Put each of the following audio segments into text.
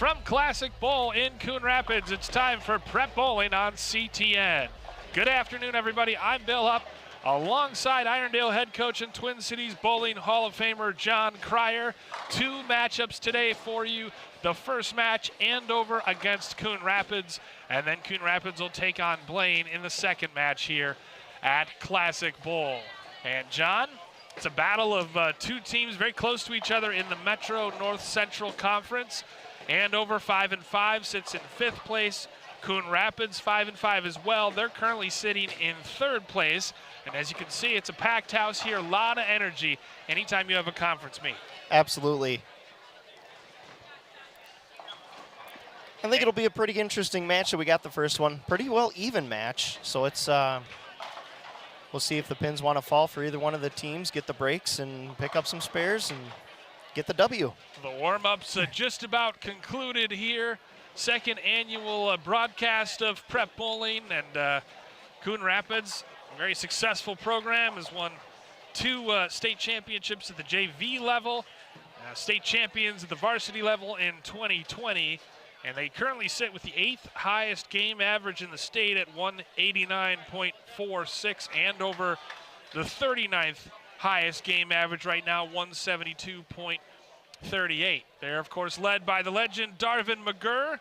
From Classic Bowl in Coon Rapids, it's time for Prep Bowling on CTN. Good afternoon, everybody. I'm Bill Hupp, alongside Irondale head coach and Twin Cities Bowling Hall of Famer John Cryer. Two matchups today for you. The first match, Andover against Coon Rapids, and then Coon Rapids will take on Blaine in the second match here at Classic Bowl. And John, it's a battle of two teams very close to each other in the Metro North Central Conference. Andover 5-5 sits in 5th place. Coon Rapids 5-5 as well. They're currently sitting in 3rd place. And as you can see, it's a packed house here, a lot of energy anytime you have a conference meet. Absolutely. I think it'll be a pretty interesting match. We got the first one, pretty well even match. So it's we'll see if the pins want to fall for either one of the teams, get the breaks and pick up some spares and get the W. The warm-ups just about concluded here. Second annual broadcast of Prep Bowling, and Coon Rapids, a very successful program, has won 2 state championships at the JV level, state champions at the varsity level in 2020, and they currently sit with the 8th highest game average in the state at 189.46, and over the 39th highest game average right now, 172.38. They're, of course, led by the legend Darvin McGurr,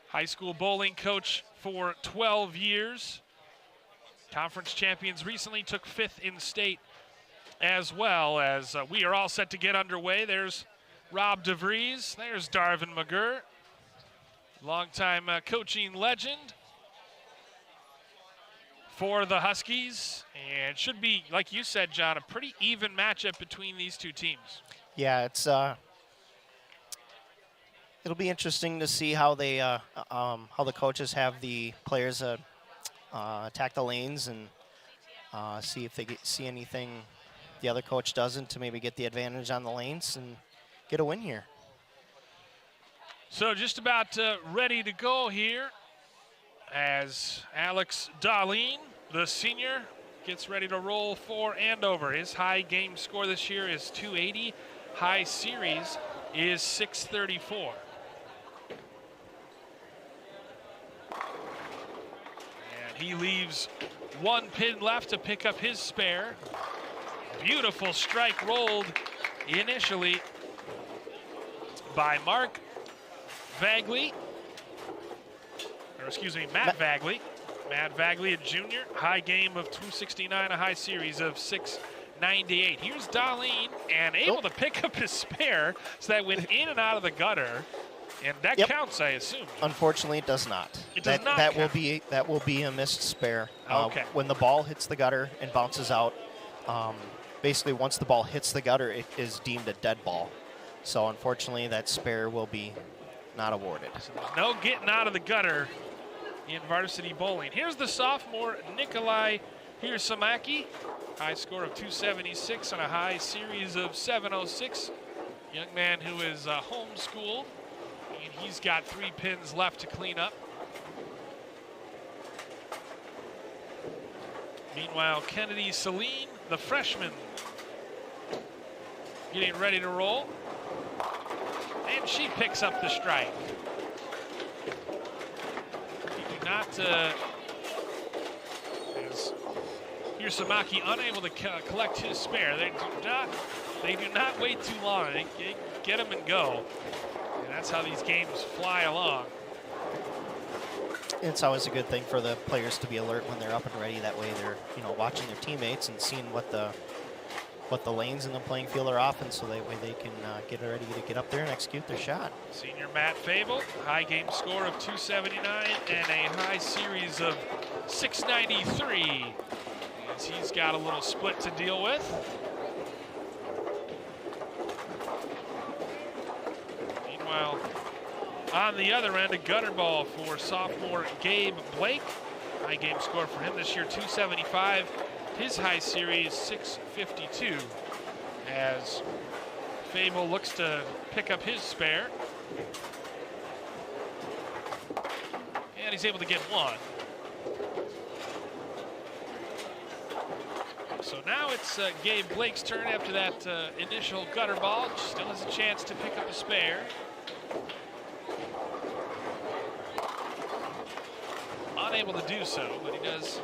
high school bowling coach for 12 years. Conference champions recently, took 5th in state as well. As we are all set to get underway. There's Rob DeVries. There's Darvin McGurr, longtime coaching legend for the Huskies. And it should be, like you said, John, a pretty even matchup between these two teams. Yeah, it's it'll be interesting to see how they how the coaches have the players attack the lanes and see if they see anything the other coach doesn't to maybe get the advantage on the lanes and get a win here. So just about ready to go here as Alex Darlene, the senior, gets ready to roll for Andover. His high game score this year is 280. High series is 634. And he leaves 1 pin left to pick up his spare. Beautiful strike rolled initially by Mark Vagley, or excuse me, Matt Vagley. Matt Vagley, a junior, high game of 269, a high series of 698. Here's Darlene, and able to pick up his spare, so that went in and out of the gutter, and that counts, I assume. Unfortunately, it does not. It does not that count. will be a missed spare. Okay. When the ball hits the gutter and bounces out, basically once the ball hits the gutter, it is deemed a dead ball. So unfortunately, that spare will be not awarded. So there's no getting out of the gutter in varsity bowling. Here's the sophomore, Nikolai Hirsamaki. High score of 276 on a high series of 706. Young man who is homeschooled, and he's got 3 pins left to clean up. Meanwhile, Kennedy Celine, the freshman, getting ready to roll. And she picks up the strike. He do not, as Hirsamaki unable to collect his spare. They do not wait too long. They get him and go. And that's how these games fly along. It's always a good thing for the players to be alert when they're up and ready. That way they're, watching their teammates and seeing what the lanes in the playing field are often, so that way they can get ready to get up there and execute their shot. Senior Matt Fable, high game score of 279 and a high series of 693. As he's got a little split to deal with. Meanwhile, on the other end, a gutter ball for sophomore Gabe Blake. High game score for him this year, 275. His high series, 652, as Fable looks to pick up his spare. And he's able to get 1. So now it's Gabe Blake's turn after that initial gutter ball. Still has a chance to pick up a spare. unable to do so, but he does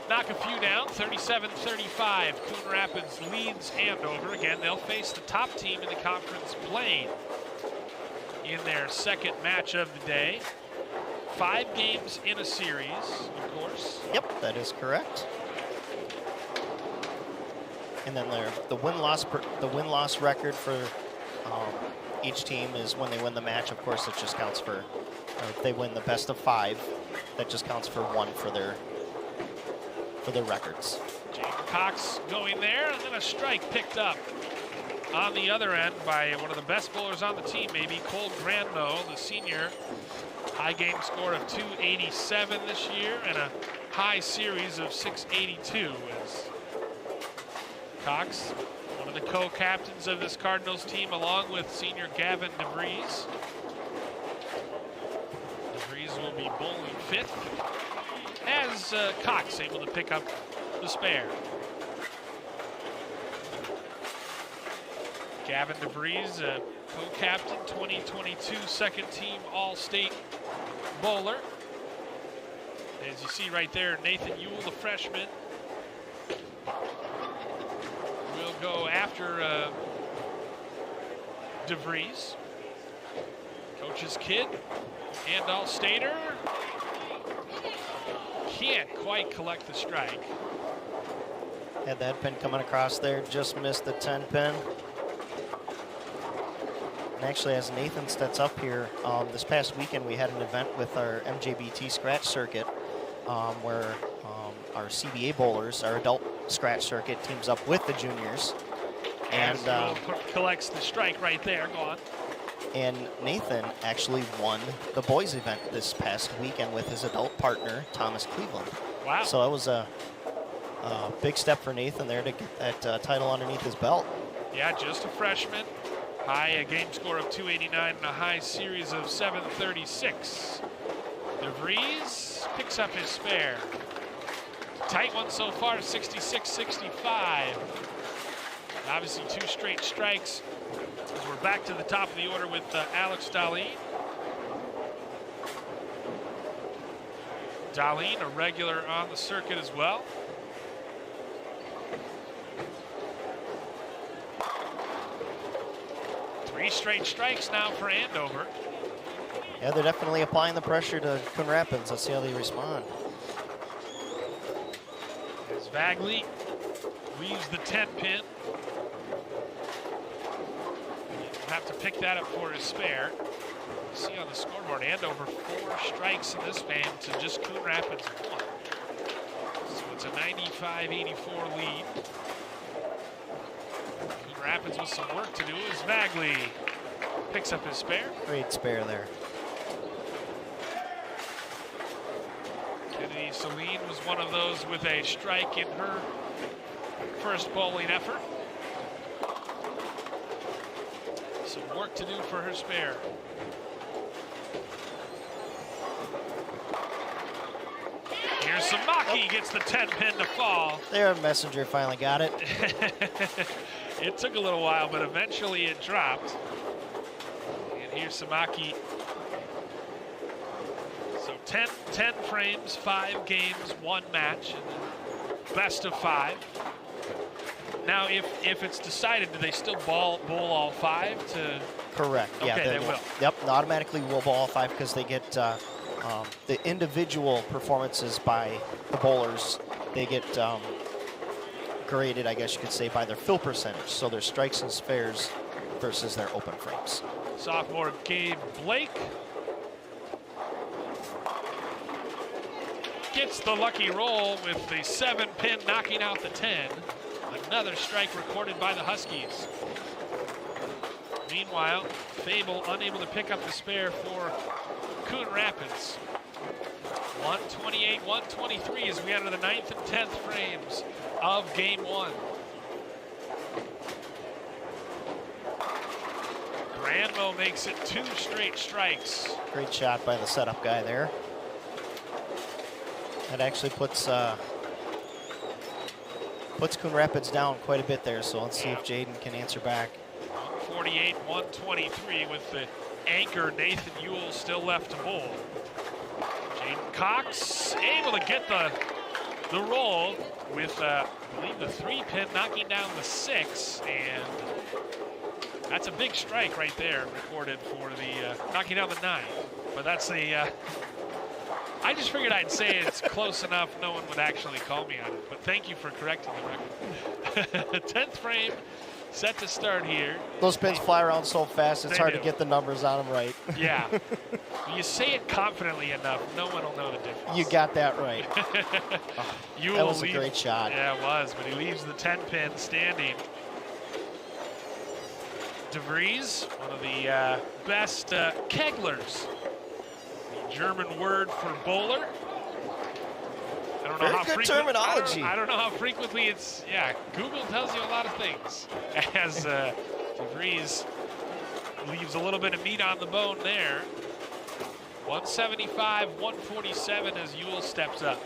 knock a few down. 37-35. Coon Rapids leads Andover. Again, they'll face the top team in the conference, Blaine, in their second match of the day. 5 games in a series, of course. Yep, that is correct. And then the win-loss record for each team is when they win the match. Of course, it just counts for, if they win the best of 5, that just counts for 1 for their records. Jaden Cox going there, and then a strike picked up on the other end by one of the best bowlers on the team, maybe Cole Grandmo, the senior. High game score of 287 this year and a high series of 682 as Cox, one of the co-captains of this Cardinals team, along with senior Gavin DeVries. DeVries will be bowling 5th as Cox able to pick up the spare. Gavin DeVries, co-captain, 2022 second team All-State bowler. As you see right there, Nathan Ewell, the freshman, will go after DeVries. Coach's kid and All-Stater can't quite collect the strike. Had that pin coming across there, just missed the 10 pin. And actually, as Nathan steps up here, this past weekend we had an event with our MJBT scratch circuit where our CBA bowlers, our adult scratch circuit, teams up with the juniors. And collects the strike right there. Go on. And Nathan actually won the boys event this past weekend with his adult partner, Thomas Cleveland. Wow. So it was a big step for Nathan there to get that title underneath his belt. Yeah, just a freshman. High game score of 289 and a high series of 736. DeVries picks up his spare. Tight one so far, 66-65. Obviously 2 straight strikes as we're back to the top of the order with Alex Darlene. Darlene, a regular on the circuit as well. Three straight strikes now for Andover. Yeah, they're definitely applying the pressure to Coon Rapids. Let's see how they respond. As Bagley leaves the 10 pin. He'll have to pick that up for his spare. You see on the scoreboard, Andover 4 strikes in this game to just Coon Rapids 1. So it's a 95-84 lead. Coon Rapids with some work to do as Bagley picks up his spare. Great spare there. Kennedy Celine was one of those with a strike in her first bowling effort. Some work to do for her spare. Here's Samaki, gets the 10 pin to fall. There, Messenger finally got it. It took a little while, but eventually it dropped. And here's Samaki. So 10 frames, 5 games, 1 match, and best of 5. Now, if it's decided, do they still bowl all 5 to? Correct. Yeah, okay, they will. Yep, automatically will bowl all 5 because they get the individual performances by the bowlers. They get graded, I guess you could say, by their fill percentage. So their strikes and spares versus their open frames. Sophomore Gabe Blake gets the lucky roll with the 7 pin, knocking out the 10. Another strike recorded by the Huskies. Meanwhile, Fable unable to pick up the spare for Coon Rapids. 128-123 as we enter the 9th and 10th frames of game 1. Granmo makes it 2 straight strikes. Great shot by the setup guy there. That actually puts Coon Rapids down quite a bit there, so let's see if Jaden can answer back. 148-123 with the anchor Nathan Ewell still left to bowl. Jaden Cox able to get the roll with, I believe, the 3-pin, knocking down the 6, and that's a big strike right there recorded for the knocking down the 9. But that's the. I just figured I'd say it's close enough no one would actually call me on it. But thank you for correcting the record. 10th frame set to start here. Those pins fly around so fast, it's hard do. to get the numbers on them right. Yeah. You say it confidently enough, no one will know the difference. You got that right. That was a great shot. Yeah, it was, but he leaves the 10 pin standing. DeVries, one of the best keglers. The German word for bowler. I don't know Very how good frequent, terminology. I don't know how frequently it's, yeah, Google tells you a lot of things. As DeVries leaves a little bit of meat on the bone there. 175, 147 as Ewell steps up.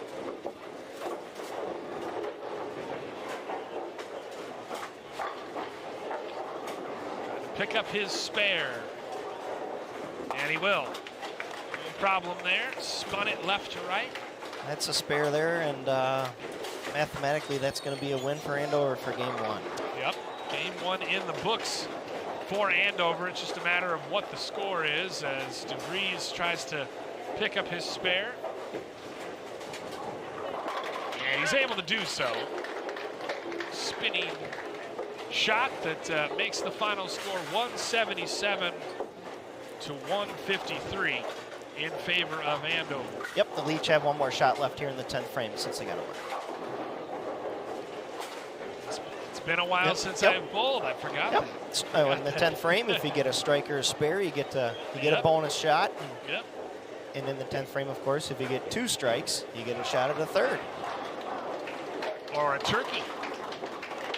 Pick up his spare. And he will. No problem there. Spun it left to right. That's a spare there, and mathematically that's going to be a win for Andover for game 1. Yep. Game 1 in the books for Andover. It's just a matter of what the score is as DeVries tries to pick up his spare. And he's able to do so. Spinning shot that makes the final score 177 to 153 in favor of Andover. Yep, the Leech have one more shot left here in the 10th frame since they got over. It's been a while since I've bowled. I forgot that. In the 10th frame, if you get a strike or a spare, you get a bonus shot. And in the 10th frame, of course, if you get 2 strikes, you get a shot at a 3rd. Or a turkey.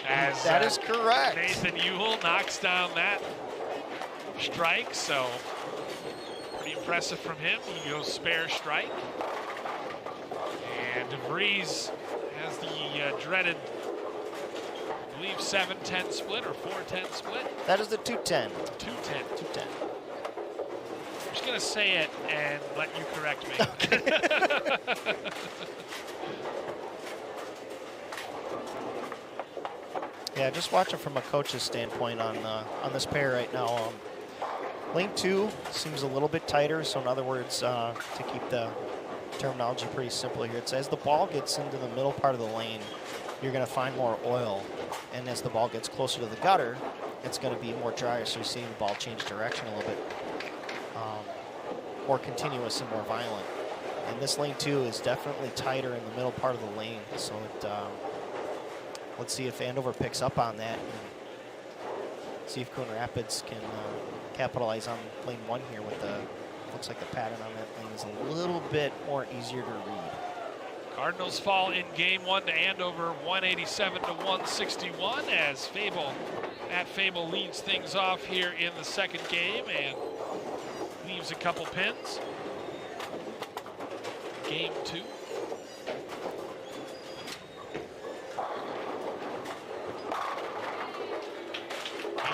As, that is correct. Nathan Ewell knocks down that strike, so pretty impressive from him. He goes spare strike. And DeVries has the dreaded, I believe, 7-10 split or 4-10 split. That is the 210. 210. 210. I'm just going to say it and let you correct me. Okay. Yeah, just watching from a coach's standpoint on this pair right now. Lane 2 seems a little bit tighter, so in other words, to keep the terminology pretty simple here, it says the ball gets into the middle part of the lane, you're going to find more oil, and as the ball gets closer to the gutter, it's going to be more dry, so you're seeing the ball change direction a little bit more continuous and more violent. And this lane 2 is definitely tighter in the middle part of the lane, so it. Let's see if Andover picks up on that and see if Coon Rapids can capitalize on lane 1 here with the, looks like the pattern on that lane is a little bit more easier to read. Cardinals fall in game 1 to Andover 187 to 161 as Fable leads things off here in the second game and leaves a couple pins. Game 2.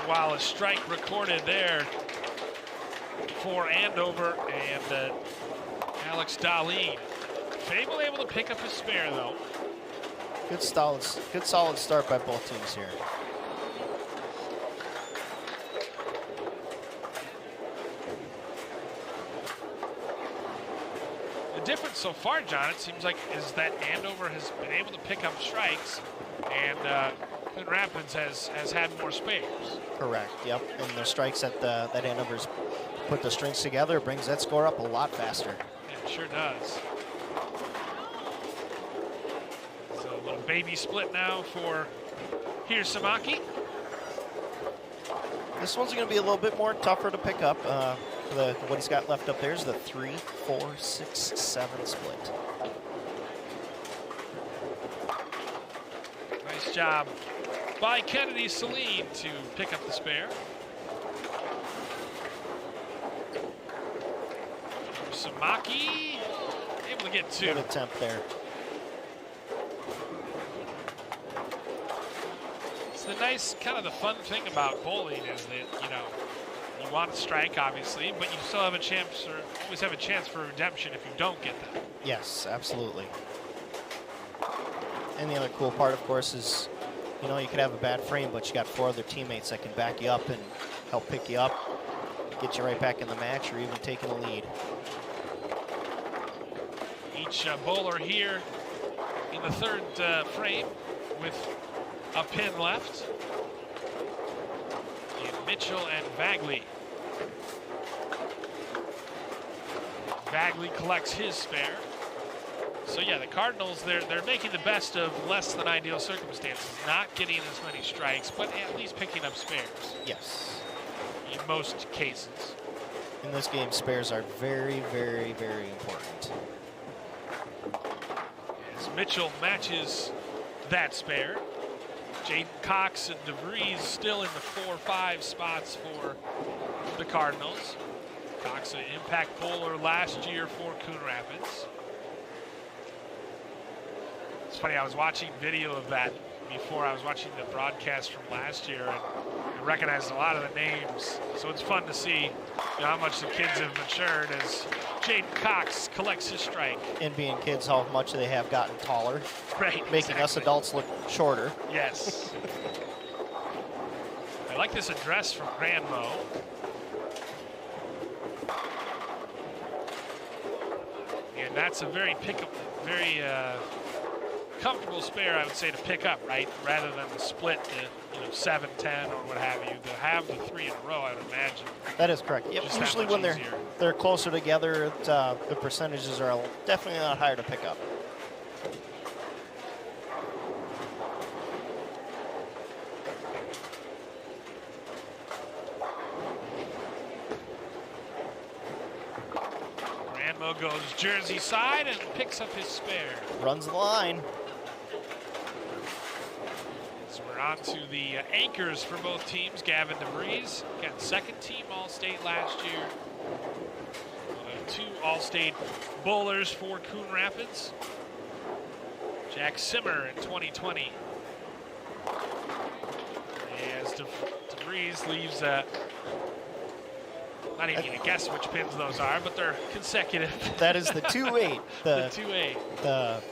Meanwhile, a strike recorded there for Andover and Alex Darlene. Fable able to pick up his spare though. Good solid start by both teams here. The difference so far, John, it seems like, is that Andover has been able to pick up strikes and Coon Rapids has had more spares. Correct, yep. And the strikes that Andover's put the strings together brings that score up a lot faster. Yeah, it sure does. So a little baby split now for Hirsamaki. This one's going to be a little bit more tougher to pick up. What he's got left up there is the 3, 4, 6, 7 split. Nice job by Kennedy Celine to pick up the spare. Samaki able to get 2. Good attempt there. It's the nice, kind of the fun thing about bowling is that, you know, you want to strike, obviously, but you still have a chance, or always have a chance for redemption if you don't get that. Yes, absolutely. And the other cool part, of course, is, you know, you could have a bad frame, but you got 4 other teammates that can back you up and help pick you up, get you right back in the match, or even taking a lead. Each bowler here in the 3rd frame with a pin left. And Mitchell and Bagley. Bagley collects his spare. So yeah, the Cardinals, they're making the best of less than ideal circumstances, not getting as many strikes, but at least picking up spares. Yes. In most cases. In this game, spares are very, very, very important. As Mitchell matches that spare, Jaden Cox and DeVries still in the 4-5 spots for the Cardinals. Cox, an impact bowler last year for Coon Rapids. It's funny, I was watching video of that before I was watching the broadcast from last year, and I recognized a lot of the names. So it's fun to see, you know, how much the kids have matured as Jaden Cox collects his strike. And being kids, how much they have gotten taller. Right, making us adults look shorter. Yes. I like this address from Granmo. And that's a very comfortable spare, I would say, to pick up, right? Rather than the split to, 7-10 or what have you. To have the 3 in a row, I would imagine. That is correct. Yep. Usually when they're closer together, the percentages are definitely a lot higher to pick up. Granmo goes Jersey side and picks up his spare. Runs the line. So we're on to the anchors for both teams. Gavin DeVries got 2nd team All-State last year. 2 All-State bowlers for Coon Rapids. Jack Simmer in 2020. As DeVries leaves, not even going to guess which pins those are, but they're consecutive. That is the 2-8. The 2-8. The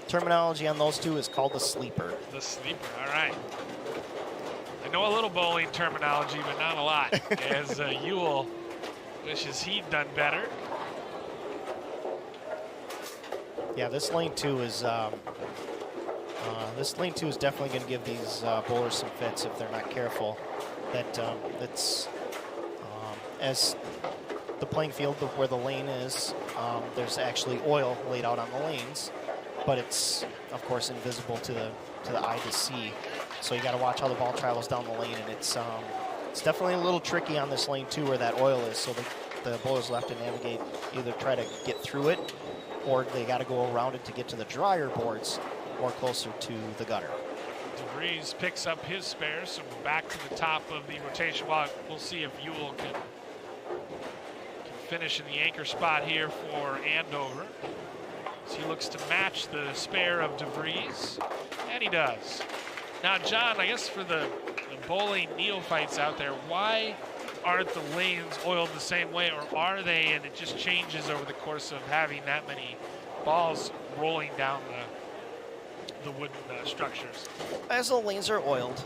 terminology on those 2 is called the sleeper. The sleeper, all right. I know a little bowling terminology, but not a lot, as Ewell wishes he'd done better. Yeah, this lane 2 is definitely going to give these bowlers some fits if they're not careful. That's as the playing field where the lane is, there's actually oil laid out on the lanes, but it's of course invisible to the eye to see. So you got to watch how the ball travels down the lane, and it's definitely a little tricky on this lane 2 where that oil is. So the bowlers will have to navigate, either try to get through it, or they got to go around it to get to the drier boards or closer to the gutter. DeVries picks up his spare, so we're back to the top of the rotation. Well, we'll see if Ewell can finish in the anchor spot here for Andover. So he looks to match the spare of DeVries, and he does. Now, John, I guess for the bowling neophytes out there, why aren't the lanes oiled the same way, or are they, and it just changes over the course of having that many balls rolling down the wooden structures? As the lanes are oiled,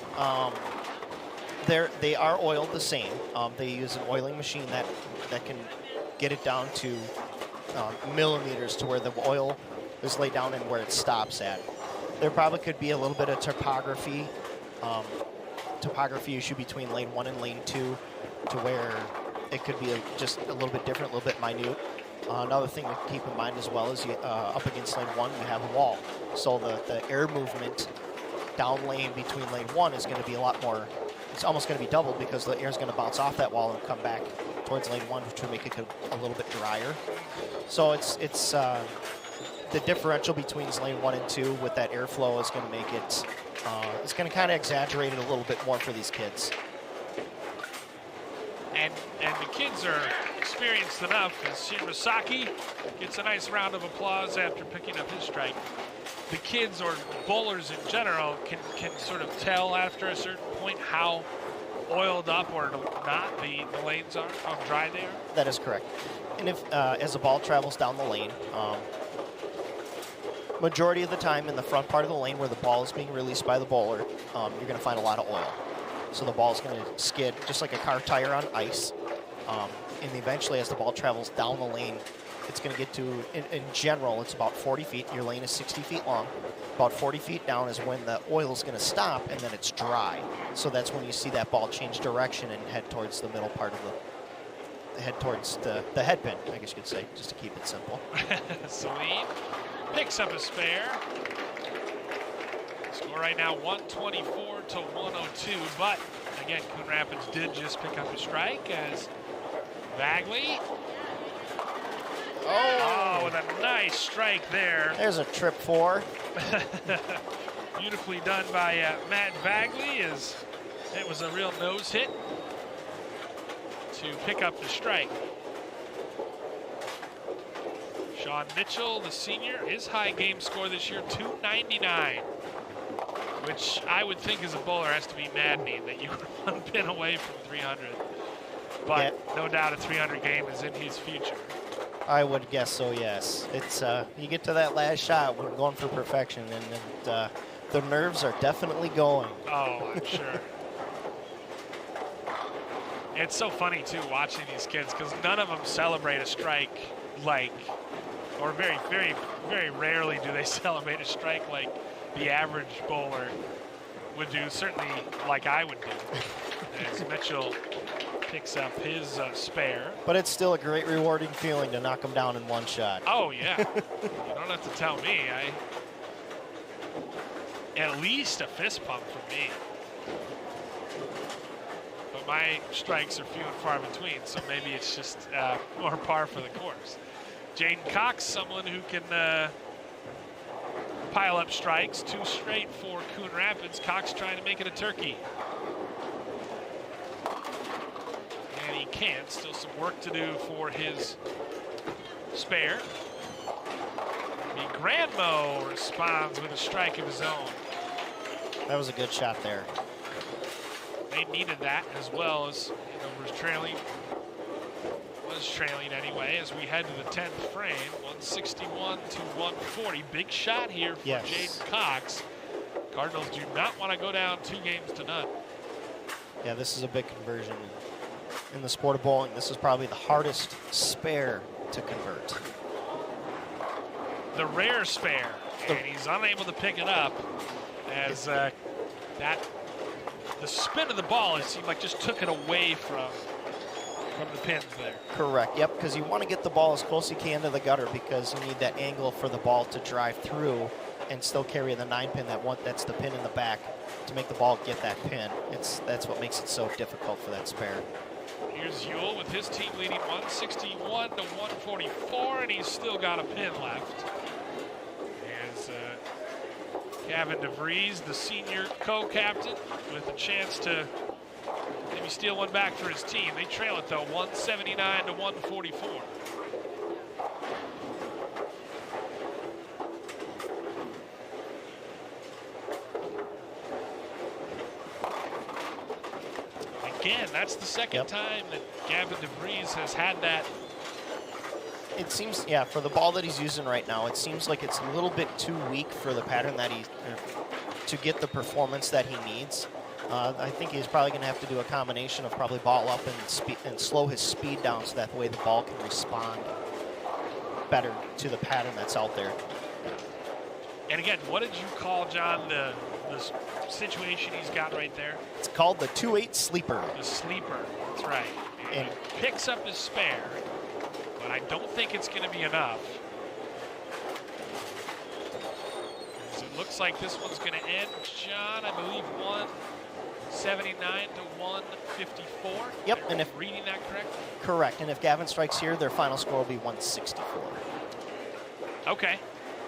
they are oiled the same. They use an oiling machine that can get it down to millimeters to where the oil is laid down and where it stops at. There probably could be a little bit of topography issue between lane 1 and lane 2, to where it could be just a little bit different, a little bit minute. Another thing to keep in mind as well is up against lane 1, you have a wall. So the air movement down lane between lane 1 is going to be a lot more. It's almost going to be doubled, because the air is going to bounce off that wall and come back towards lane 1, which will make it a little bit drier. So it's the differential between lane 1 and 2 with that airflow is going to make it. It's going to kind of exaggerate it a little bit more for these kids. And the kids are experienced enough, as Shirasaki gets a nice round of applause after picking up his strike. The kids, or bowlers in general, can sort of tell after a certain point how oiled up or not the lanes are, how dry they are. That is correct. And if as the ball travels down the lane, majority of the time in the front part of the lane where the ball is being released by the bowler, you're going to find a lot of oil. So the ball is going to skid just like a car tire on ice. And eventually, as the ball travels down the lane, it's going to get to, in general, it's about 40 feet. Your lane is 60 feet long. About 40 feet down is when the oil is going to stop, and then it's dry. So that's when you see that ball change direction and head towards the middle part of head towards the head pin, I guess you could say, just to keep it simple. Celine picks up a spare. Score right now 124 to 102, but again, Coon Rapids did just pick up a strike as Bagley. Oh, with a nice strike there. There's a trip 4. Beautifully done by Matt Bagley, as it was a real nose hit to pick up the strike. Sean Mitchell, the senior, his high game score this year, 299, which I would think as a bowler has to be maddening that you were one pin away from 300. But yeah, no doubt a 300 game is in his future. I would guess so, yes. It's you get to that last shot, we're going for perfection, and the nerves are definitely going. Oh, I'm sure. It's so funny, too, watching these kids, because none of them celebrate a strike like, or very, very, very rarely do they celebrate a strike like the average bowler would do, certainly like I would do. As Mitchell picks up his spare. But it's still a great rewarding feeling to knock them down in one shot. Oh, yeah. You don't have to tell me. At least a fist pump from me. But my strikes are few and far between, so maybe it's just more par for the course. Jaden Cox, someone who can pile up strikes, 2 straight for Coon Rapids. Cox trying to make it a turkey. And he can't. Still some work to do for his spare. Granmo responds with a strike of his own. That was a good shot there. They needed that, as well as Andover's trailing. Was trailing anyway as we head to the 10th frame. 161 to 140. Big shot here for Jaden Cox. Cardinals do not want to go down 2 games to none. Yeah, this is a big conversion. In the sport of bowling, this is probably the hardest spare to convert. The rare spare, and he's unable to pick it up as the spin of the ball, it seemed like just took it away from the pins there. Correct, yep, because you want to get the ball as close as you can to the gutter because you need that angle for the ball to drive through and still carry the 9-pin, that's the pin in the back, to make the ball get that pin. That's what makes it so difficult for that spare. Here's Ewell with his team leading 161 to 144, and he's still got a pin left. As Gavin DeVries, the senior co-captain, with a chance to maybe steal one back for his team. They trail it, though, 179 to 144. Again, that's the second time that Gavin DeVries has had that. It seems, yeah, for the ball that he's using right now, it seems like it's a little bit too weak for the pattern that to get the performance that he needs. I think he's probably going to have to do a combination of probably ball up and slow his speed down so that way the ball can respond better to the pattern that's out there. And again, what did you call, John, the situation he's got right there? It's called the 2-8 sleeper. The sleeper, that's right. And he picks up his spare, but I don't think it's going to be enough. As it looks like this one's going to end, John, I believe 179 to 154. Yep, and if reading that correct? Correct, and if Gavin strikes here, their final score will be 164. Okay.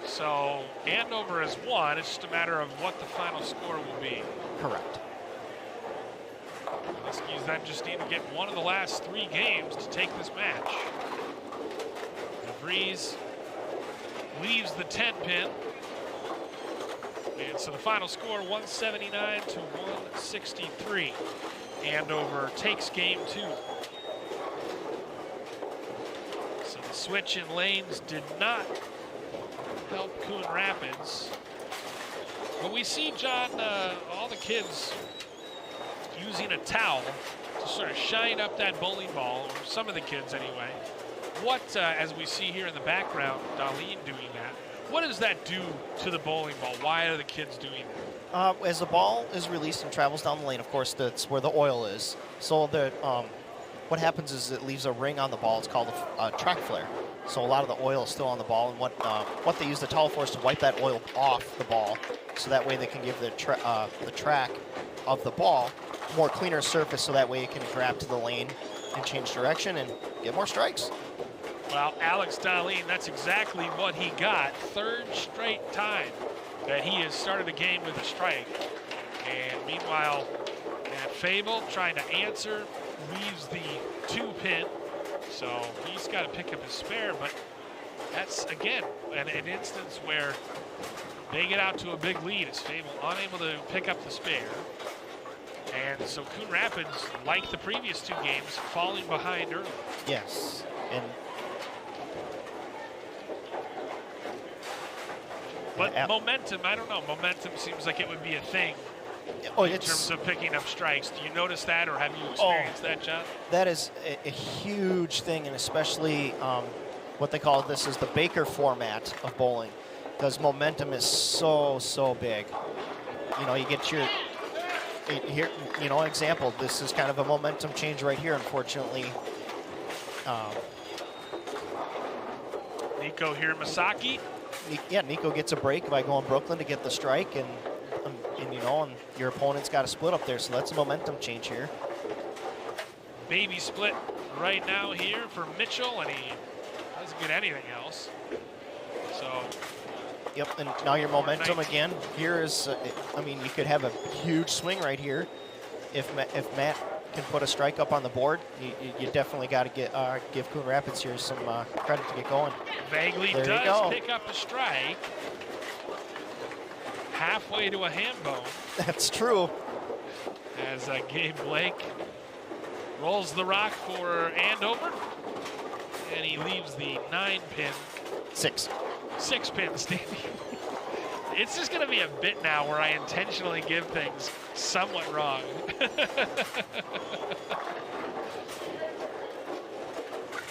So Andover has won. It's just a matter of what the final score will be. Correct. The Huskies then just need to get one of the last 3 games to take this match. DeVries leaves the 10-pin. And so the final score, 179 to 163. Andover takes game 2. So the switch in lanes did not help Coon Rapids. But we see, John, all the kids using a towel to sort of shine up that bowling ball, or some of the kids anyway. What, as we see here in the background, Darlene doing that, what does that do to the bowling ball? Why are the kids doing that? As the ball is released and travels down the lane, of course, that's where the oil is. So what happens is it leaves a ring on the ball. It's called a track flare. So a lot of the oil is still on the ball, and what they use the towel for is to wipe that oil off the ball, so that way they can give the track of the ball more cleaner surface, so that way it can grab to the lane and change direction and get more strikes. Well, Alex Darlene, that's exactly what he got. Third straight time that he has started a game with a strike. And meanwhile, Matt Fable trying to answer, leaves the 2-pin. So he's got to pick up his spare, but that's, again, an instance where they get out to a big lead as Fable unable to pick up the spare. And so Coon Rapids, like the previous 2 games, falling behind early. Yes, and but momentum, I don't know. Momentum seems like it would be a thing in terms of picking up strikes. Do you notice that, or have you experienced that, John? That is a huge thing, and especially what they call this is the Baker format of bowling, because momentum is so big. You know, you get your here. You know, example. This is kind of a momentum change right here, unfortunately. Nico Hiramasaki. Yeah, Nico gets a break by going Brooklyn to get the strike, and you know, and your opponent's got a split up there, so that's a momentum change here. Baby split right now here for Mitchell, and he doesn't get anything else. So. Yep, and now your momentum again. Here is, I mean, you could have a huge swing right here if Matt can put a strike up on the board. You definitely got to give Coon Rapids here some credit to get going. Bagley does pick up a strike. Halfway to a ham bone. That's true. As Gabe Blake rolls the rock for Andover. And he leaves the 9-pin. 6-pin standing. It's just going to be a bit now where I intentionally give things somewhat wrong.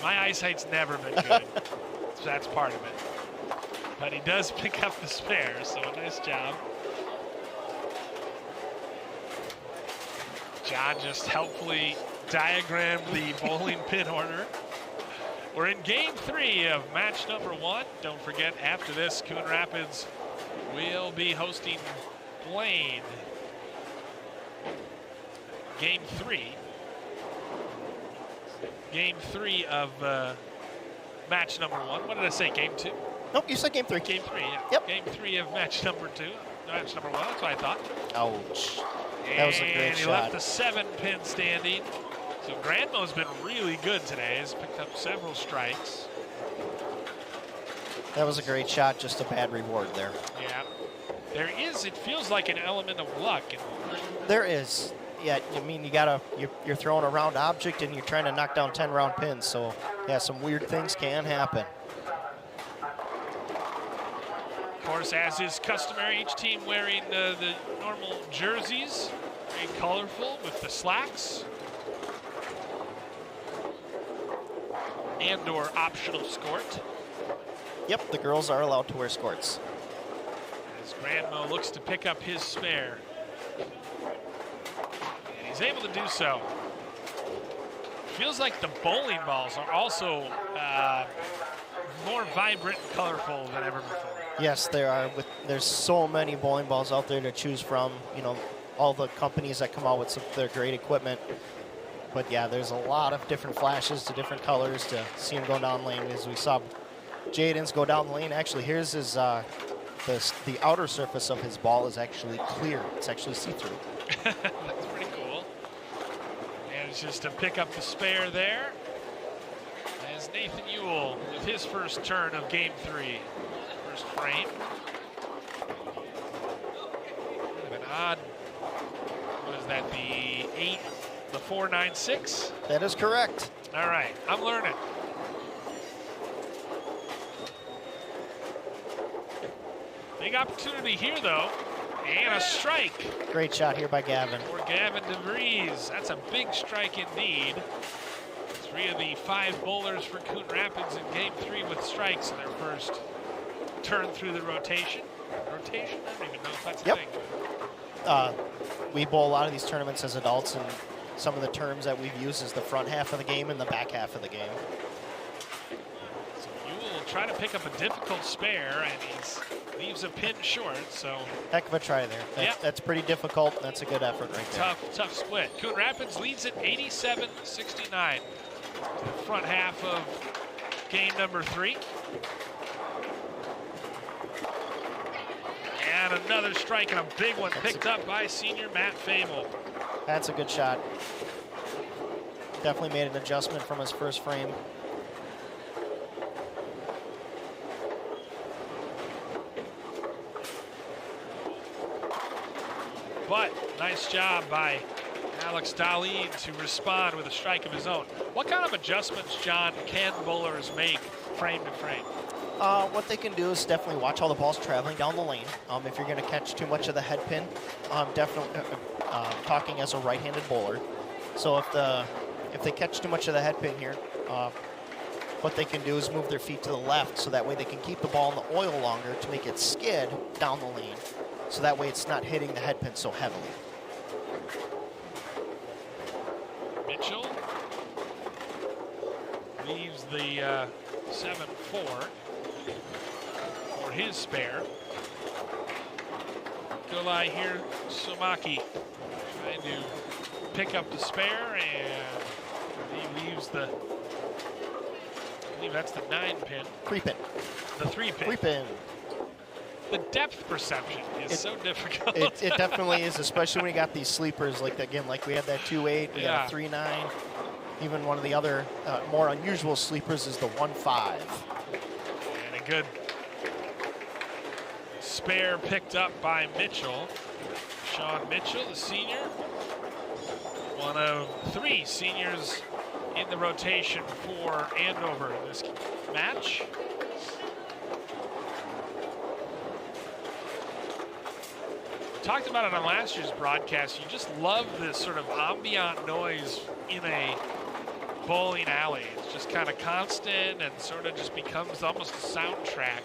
My eyesight's never been good. So that's part of it. But he does pick up the spare, so a nice job. John just helpfully diagrammed the bowling pin order. We're in game 3 of match number 1. Don't forget, after this, Coon Rapids will be hosting Blaine. Game 3. Game 3 of match number 1. What did I say, game 2? Nope, you said game 3. Game 3, yeah. Yep. Game 3 of match number 2. Match number 1, that's what I thought. Ouch. That was a great and he shot. left the 7-pin standing. So Granmo's been really good today. He's picked up several strikes. That was a great shot, just a bad reward there. Yeah. There is, it feels like an element of luck. There is. Yeah, I mean, you're throwing a round object and you're trying to knock down 10 round pins. So, yeah, some weird things can happen. Of course, as is customary, each team wearing the normal jerseys. Very colorful with the slacks. And/or optional skort. Yep, the girls are allowed to wear skirts. As Granmo looks to pick up his spare. And he's able to do so. Feels like the bowling balls are also more vibrant and colorful than ever before. Yes, there are. There's so many bowling balls out there to choose from. You know, all the companies that come out with their great equipment. But yeah, there's a lot of different flashes to different colors to see him go down lane. As we saw Jaden's go down the lane. Actually, here's his the outer surface of his ball is actually clear. It's actually see-through. That's pretty cool. And just to pick up the spare there as Nathan Ewell with his first turn of game 3. First frame. Kind of an odd, what is that, the 496? That is correct. All right, I'm learning. Big opportunity here, though. And a strike. Great shot here by Gavin. For Gavin DeVries. That's a big strike indeed. 3 of the 5 bowlers for Coon Rapids in game 3 with strikes in their first turn through the rotation. Rotation? I don't even know if that's a thing. We bowl a lot of these tournaments as adults, and some of the terms that we've used is the front half of the game and the back half of the game. So you will try to pick up a difficult spare, and he leaves a pin short, so. Heck of a try there. That's pretty difficult. That's a good effort right there. Tough split. Coon Rapids leads at 87-69 to the front half of game number 3. And another strike, and a big one picked up by senior Matt Fable. That's a good shot. Definitely made an adjustment from his first frame. But nice job by Alex Darlene to respond with a strike of his own. What kind of adjustments, John, can bowlers make frame to frame? What they can do is definitely watch all the balls traveling down the lane. If you're going to catch too much of the head pin, definitely talking as a right-handed bowler. So if they catch too much of the head pin here, what they can do is move their feet to the left, so that way they can keep the ball in the oil longer to make it skid down the lane. So that way it's not hitting the head pin so heavily. Mitchell leaves the 7-4 for his spare. Golai here, Somaki trying to pick up the spare, and he leaves the, I believe that's the 9 pin. 3 pin. The 3 pin. 3 pin. The depth perception is so difficult. It definitely is, especially when you got these sleepers like we had that 2-8, we got a 3-9. Even one of the other more unusual sleepers is the 1-5. And a good spare picked up by Mitchell. Sean Mitchell, the senior. One of 3 seniors in the rotation for Andover in this match. Talked about it on last year's broadcast. You just love this sort of ambient noise in a bowling alley. It's just kind of constant and sort of just becomes almost a soundtrack,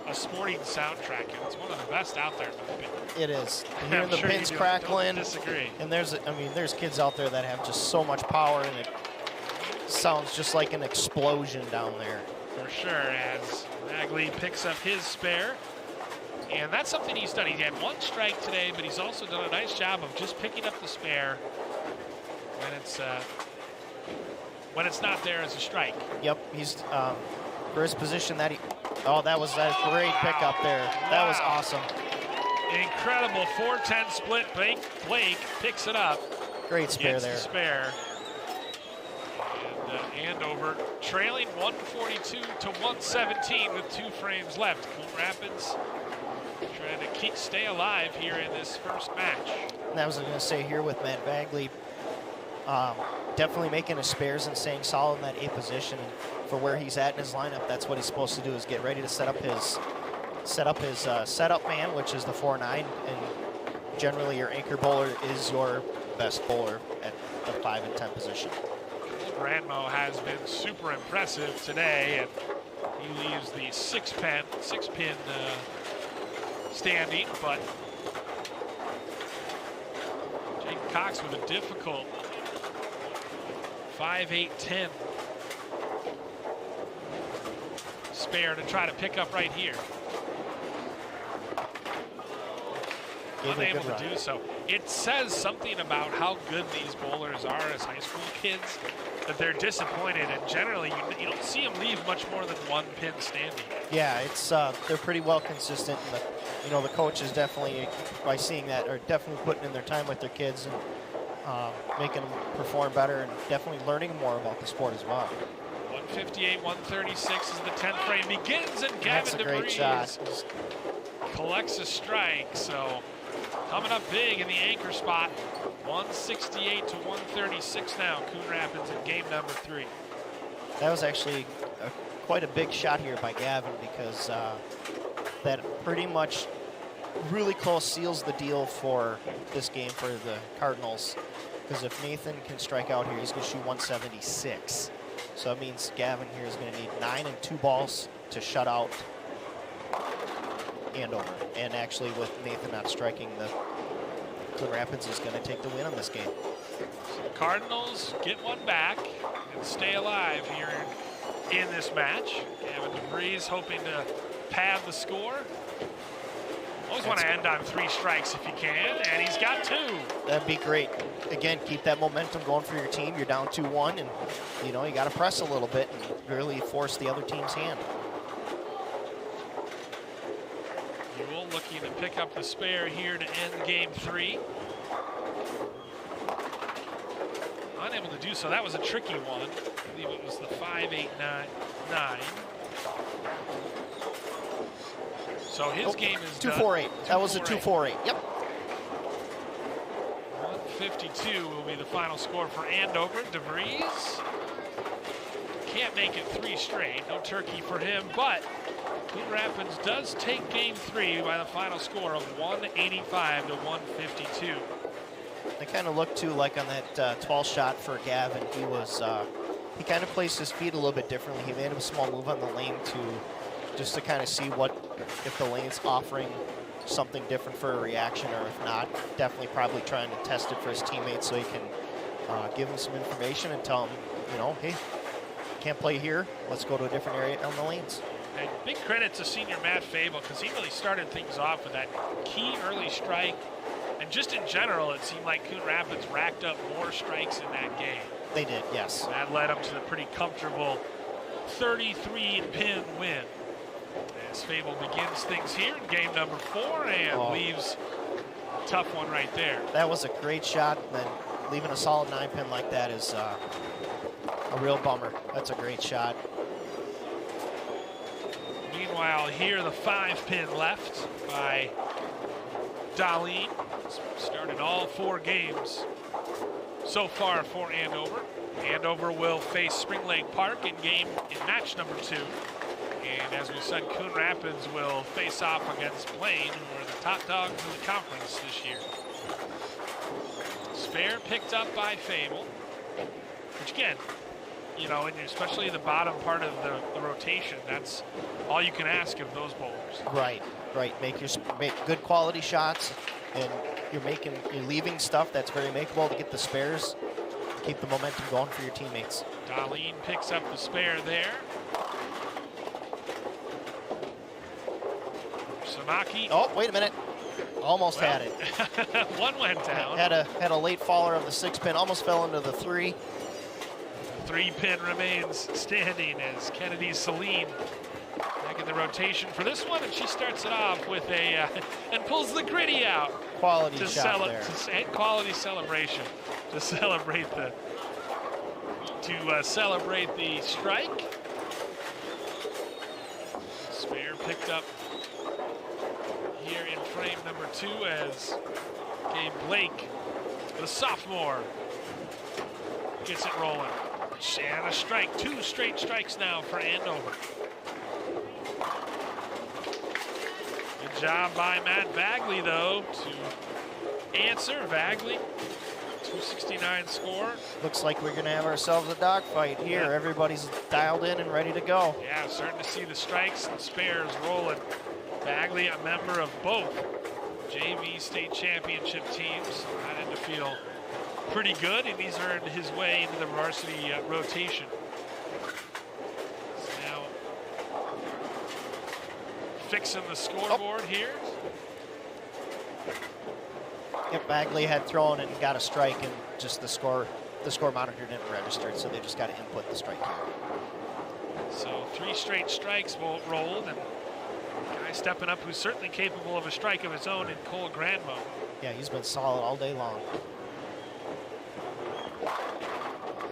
a sporting soundtrack. And it's one of the best out there, in my opinion. It is. And hearing the pins crackling. Don't disagree. And there's kids out there that have just so much power, and it sounds just like an explosion down there. For sure, as Bagley picks up his spare. And that's something he's done. He had 1 strike today, but he's also done a nice job of just picking up the spare when it's not there as a strike. Yep, he's for his position that that was a great pickup there. That was awesome. Incredible 4-10 split. Blake picks it up. Great spare there. The spare. And Andover trailing 142 to 117 with 2 frames left. Coon Rapids trying to stay alive here in this first match. And I was going to say here with Matt Bagley, definitely making his spares and staying solid in that A position. And for where he's at in his lineup, that's what he's supposed to do, is get ready to set up his setup man, which is the 4-9. And generally your anchor bowler is your best bowler at the 5 and 10 position. Granmo has been super impressive today, and he leaves the 6-pin standing, but Jake Cox with a difficult 5-8-10 spare to try to pick up right here. Unable to do so. It says something about how good these bowlers are as high school kids, that they're disappointed, and generally you don't see them leave much more than 1 pin standing. Yeah, it's they're pretty well consistent. And the coaches definitely, by seeing that, are definitely putting in their time with their kids and making them perform better, and definitely learning more about the sport as well. 158, 136 as the 10th frame begins, and Gavin DeVries collects a strike. So coming up big in the anchor spot, 168 to 136 now. Coon Rapids in game number 3. That was actually quite a big shot here by Gavin, because that pretty much really close seals the deal for this game for the Cardinals. Because if Nathan can strike out here, he's going to shoot 176. So that means Gavin here is going to need 9 and 2 balls to shut out Andover. And actually, with Nathan not striking, the Coon Rapids is going to take the win on this game. So the Cardinals get one back and stay alive here in this match. Gavin DeVries hoping to pad the score. Always want to end on 3 strikes if you can, and he's got 2. That'd be great. Again, keep that momentum going for your team. You're down 2-1, and you know you got to press a little bit and really force the other team's hand. Ewell looking to pick up the spare here to end game 3. Unable to do so. That was a tricky one. I believe it was the 5-8-9-9. So his game is 2-4-8. That was a 2-4-8. Yep. 152 will be the final score for Andover. DeVries can't make it 3 straight. No turkey for him, but Coon Rapids does take game 3 by the final score of 185 to 152. I kind of looked too like on that 12 shot for Gavin. He was he kind of placed his feet a little bit differently. He made a small move on the lane just to kind of see if the lane's offering something different for a reaction, or if not, definitely probably trying to test it for his teammates so he can give him some information and tell him, you know, hey, can't play here. Let's go to a different area on the lanes. And big credit to senior Matt Fable, because he really started things off with that key early strike. And just in general, it seemed like Coon Rapids racked up more strikes in that game. They did, yes. That led them to the pretty comfortable 33-pin win. As Fable begins things here in game number 4 and leaves a tough one right there. That was a great shot, and then leaving a solid 9-pin like that is a real bummer. That's a great shot. Meanwhile, here the 5-pin left by Darlene. Started all 4 games so far for Andover. Andover will face Spring Lake Park in match number 2. And as we said, Coon Rapids will face off against Blaine, who are the top dogs in the conference this year. Spare picked up by Fable, which again, you know, and especially the bottom part of the rotation, that's all you can ask of those bowlers. Right. Make good quality shots, and you're leaving stuff that's very makeable to get the spares. Keep the momentum going for your teammates. Darlene picks up the spare there. Samaki. Oh, wait a minute. Almost had it. One went down. Had a late faller of the 6-pin. Almost fell into the 3. 3-pin remains standing as Kennedy Celine back in the rotation for this one, and she starts it off with and pulls the gritty out. Quality shot there. Quality celebration to celebrate the strike. Spare picked up here in frame number 2 as Gabe Blake, the sophomore, gets it rolling. And a strike, 2 straight strikes now for Andover. Good job by Matt Bagley, though, to answer. Bagley, 269 score. Looks like we're going to have ourselves a dogfight here. Yeah. Everybody's dialed in and ready to go. Yeah, starting to see the strikes and spares rolling. Bagley, a member of both JV state championship teams, had to feel pretty good, and he's earned his way into the varsity rotation. So now fixing the scoreboard here. Yep, Bagley had thrown and got a strike, and just the score monitor didn't register it, so they just got to input the strike here. So 3 straight strikes rolled, and a guy stepping up who's certainly capable of a strike of his own in Cole Granmo. Yeah, he's been solid all day long.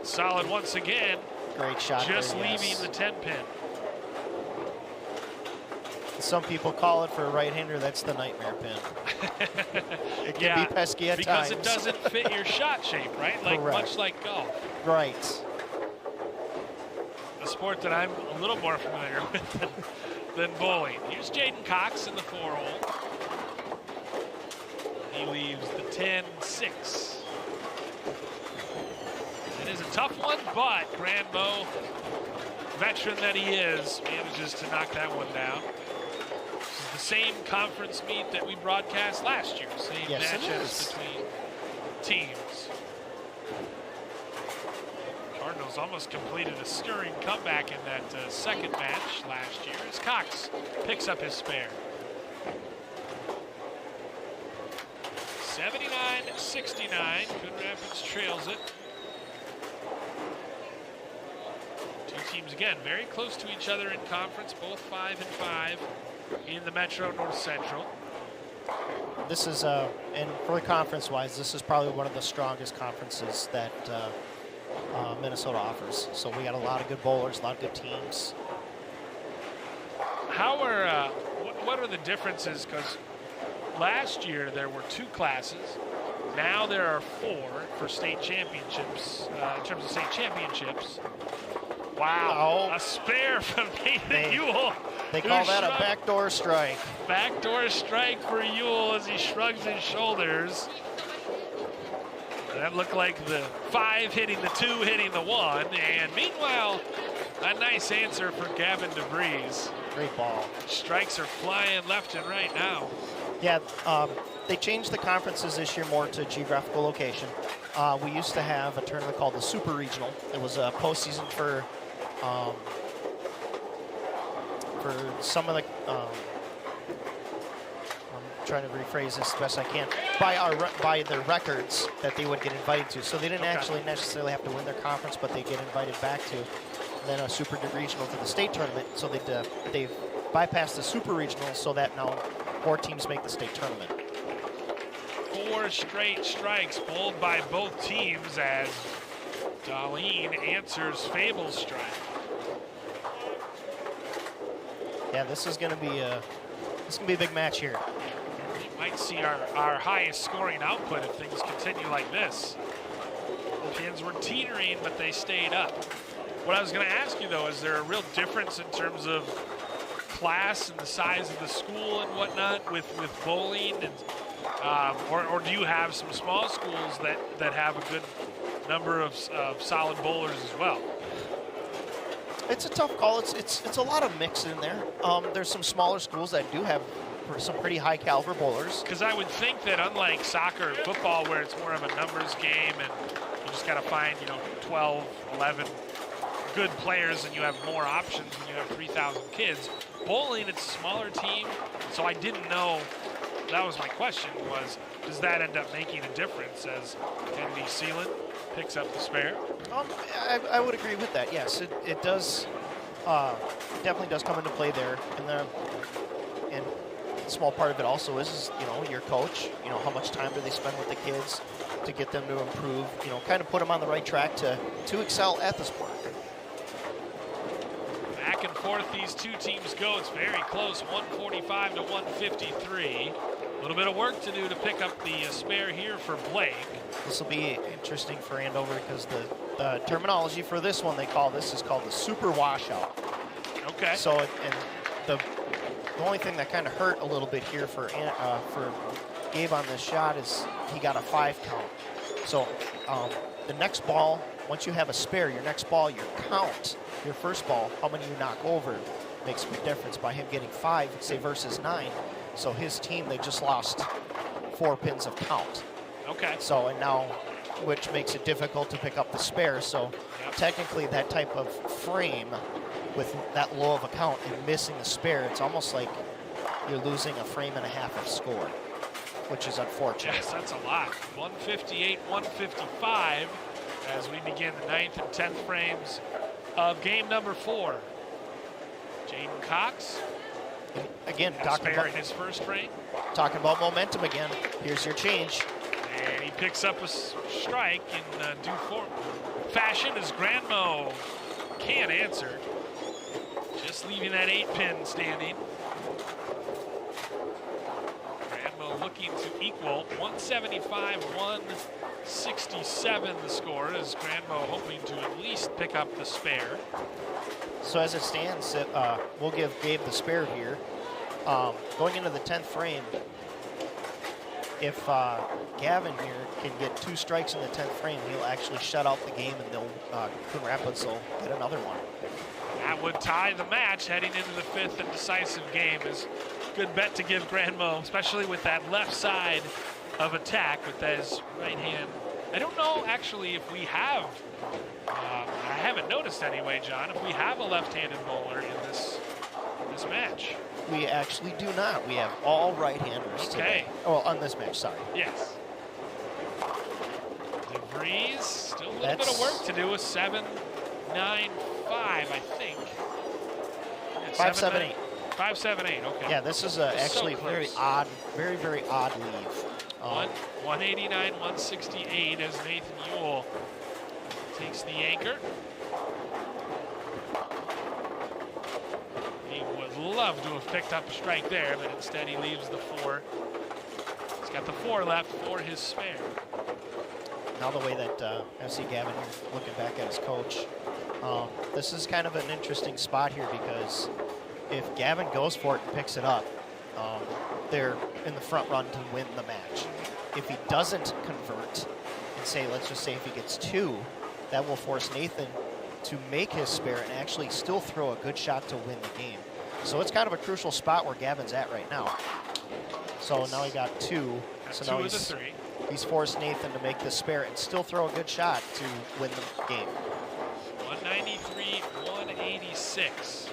Solid once again. Great shot. Just there, leaving yes. the 10-pin. Some people call it for a right-hander, that's the nightmare pin. It can be pesky at times. Because it doesn't fit your shot shape, right? Like much like golf. Right. A sport that I'm a little more familiar with than bowling. Here's Jaden Cox in the 4-hole. He leaves the 10-6. It is a tough one, but Granmo, veteran that he is, manages to knock that one down. This is the same conference meet that we broadcast last year. Same matchups between teams. Cardinals almost completed a stirring comeback in that second match last year as Cox picks up his spare. 79-69, Coon Rapids trails it. Two teams, again, very close to each other in conference, both 5-5 in the Metro North Central. This is, and for conference-wise, this is probably one of the strongest conferences that Minnesota offers. So we got a lot of good bowlers, a lot of good teams. How are, what are the differences? Because last year there were 2 classes. Now there are 4 for state championships, in terms of state championships. Wow, a spare from Nathan Ewell. They call that a backdoor strike. Backdoor strike for Ewell as he shrugs his shoulders. That looked like the 5 hitting the 2, hitting the 1. And meanwhile, a nice answer for Gavin DeVries. Great ball. Strikes are flying left and right now. Yeah, they changed the conferences this year more to geographical location. We used to have a tournament called the Super Regional. It was a postseason for some of the, I'm trying to rephrase this as best I can, by the records that they would get invited to. So they didn't actually necessarily have to win their conference, but they get invited back to then a Super Regional to the state tournament. So they've bypassed the Super Regional so that now 4 teams make the state tournament. 4 straight strikes bowled by both teams as Darlene answers Fable's strike. Yeah, this is going to be a big match here. We might see our highest scoring output if things continue like this. The pins were teetering, but they stayed up. What I was going to ask you though, is there a real difference in terms of class and the size of the school and whatnot with bowling, and or do you have some small schools that have a good number of solid bowlers as well? It's a tough call. It's a lot of mix in there. There's some smaller schools that do have some pretty high caliber bowlers. Because I would think that unlike soccer and football, where it's more of a numbers game and you just got to find 12, 11 good players and you have more options when you have 3,000 kids. Bowling, it's a smaller team, so I didn't know. That was my question, was does that end up making a difference as Kennedy Seelan picks up the spare? I would agree with that, yes. It does, definitely does come into play there. And a small part of it also is your coach, how much time do they spend with the kids to get them to improve, kind of put them on the right track to excel at the sport. Back and forth these two teams go. It's very close, 145 to 153. A little bit of work to do to pick up the spare here for Blake. This will be interesting for Andover because the terminology for this one is called the super washout. Okay. So and the only thing that kind of hurt a little bit here for Gabe on this shot is he got a 5 count. So the next ball, once you have a spare, your next ball, your count, your first ball, how many you knock over makes a big difference. By him getting 5, say versus 9, so his team, they just lost 4 pins of count. Okay. So, and now, which makes it difficult to pick up the spare. So technically that type of frame with that low of a count and missing the spare, it's almost like you're losing a frame and a half of score, which is unfortunate. Yes, that's a lot. 158, 155 as we begin the 9th and 10th frames of game number 4. Jaden Cox. And again, talking about in his first frame. Talking about momentum again. Here's your change. And he picks up a strike in due fashion as Granmo can't answer. Just leaving that 8-pin standing. Granmo looking to equal 175, 167 the score as Granmo hoping to at least pick up the spare. So as it stands, we'll give Gabe the spare here. Going into the 10th frame, if Gavin here can get 2 strikes in the 10th frame, he'll actually shut out the game, and Coon Rapids will get another one. That would tie the match heading into the 5th and decisive game. Is good bet to give Granmo, especially with that left side of attack with his right hand. I don't know actually if we have, I haven't noticed anyway, John, if we have a left-handed bowler in this match. We actually do not. We have all right-handers today. Oh, on this match, sorry. Yes. DeVries, still a little bit of work to do. A 7-9-5, I think. 5-7-8. 5-7-8, okay. Yeah, this is actually so very odd, very odd leave. 189, 168 as Nathan Ewell takes the anchor. He would love to have picked up a strike there, but instead he leaves the 4. He's got the 4 left for his spare. Now the way that I see Gavin here looking back at his coach, this is kind of an interesting spot here because if Gavin goes for it and picks it up, they're in the front run to win the match. If he doesn't convert, and say, let's just say if he gets 2, that will force Nathan to make his spare and actually still throw a good shot to win the game. So it's kind of a crucial spot where Gavin's at right now. So now he got 2. So now he's forced Nathan to make the spare and still throw a good shot to win the game. 193, 186.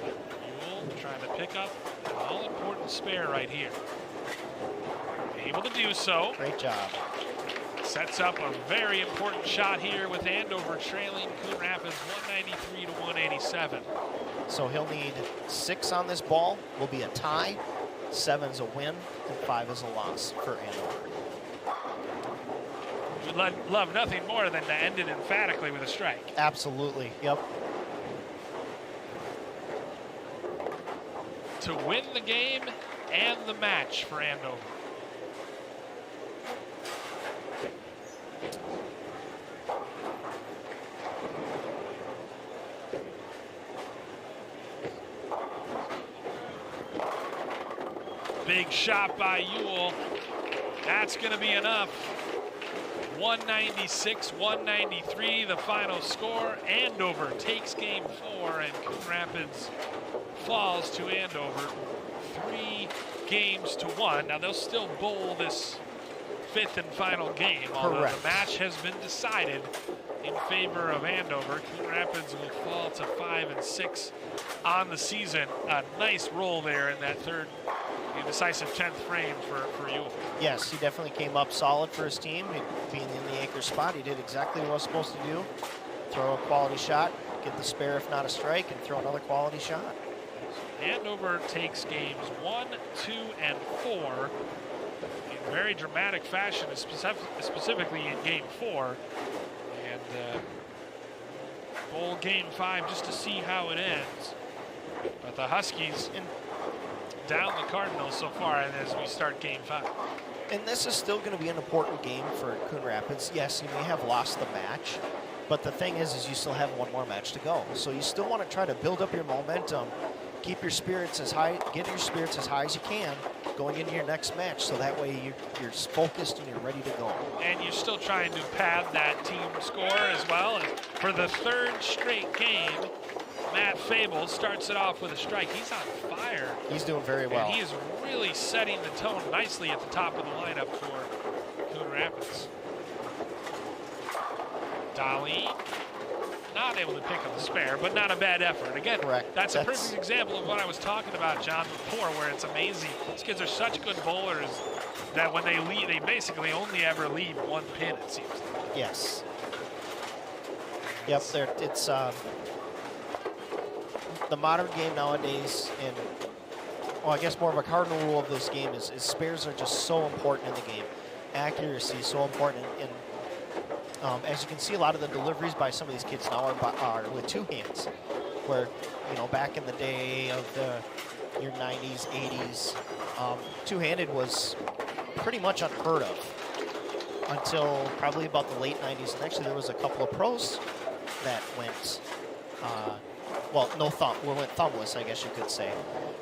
Ewell trying to pick up an all-important spare right here. Able to do so. Great job. Sets up a very important shot here with Andover trailing Coon Rapids 193 to 187. So he'll need 6 on this ball, will be a tie, 7's a win, and 5 is a loss for Andover. We'd love nothing more than to end it emphatically with a strike. Absolutely, yep. To win the game and the match for Andover. Big shot by Ewell. That's going to be enough. 196, 193, the final score. Andover takes game 4, and Coon Rapids falls to Andover 3 games to 1. Now they'll still bowl this 5th and final game, although the match has been decided in favor of Andover. Coon Rapids will fall to 5-6 on the season. A nice roll there in that 3rd decisive 10th frame for you. Yes, he definitely came up solid for his team. Being in the anchor spot, he did exactly what he was supposed to do. Throw a quality shot, get the spare if not a strike, and throw another quality shot. Andover takes games 1, 2, and 4 in very dramatic fashion, specifically in game 4. And bowl game 5 just to see how it ends. But the Huskies down the Cardinals so far as we start game 5. And this is still going to be an important game for Coon Rapids. Yes, you may have lost the match, but the thing is you still have 1 more match to go. So you still want to try to build up your momentum, keep your spirits as high, get your spirits as high as you can going into your next match, so that way you're focused and you're ready to go. And you're still trying to pad that team score as well. And for the 3rd straight game, Matt Fable starts it off with a strike. He's on fire. He's doing very well. And he is really setting the tone nicely at the top of the lineup for Coon Rapids. Dali, not able to pick up the spare, but not a bad effort. Again, that's a perfect example of what I was talking about, John, before, where it's amazing. These kids are such good bowlers that when they leave, they basically only ever leave 1 pin, it seems like. Yes. Yep, it's the modern game nowadays, and well, I guess more of a cardinal rule of this game is spares are just so important in the game. Accuracy is so important, and as you can see, a lot of the deliveries by some of these kids now are with 2 hands, where, you know, back in the day of your 90s, 80s, 2-handed was pretty much unheard of until probably about the late 90s. And actually, there was a couple of pros that went well, no thumb. We went thumbless, I guess you could say.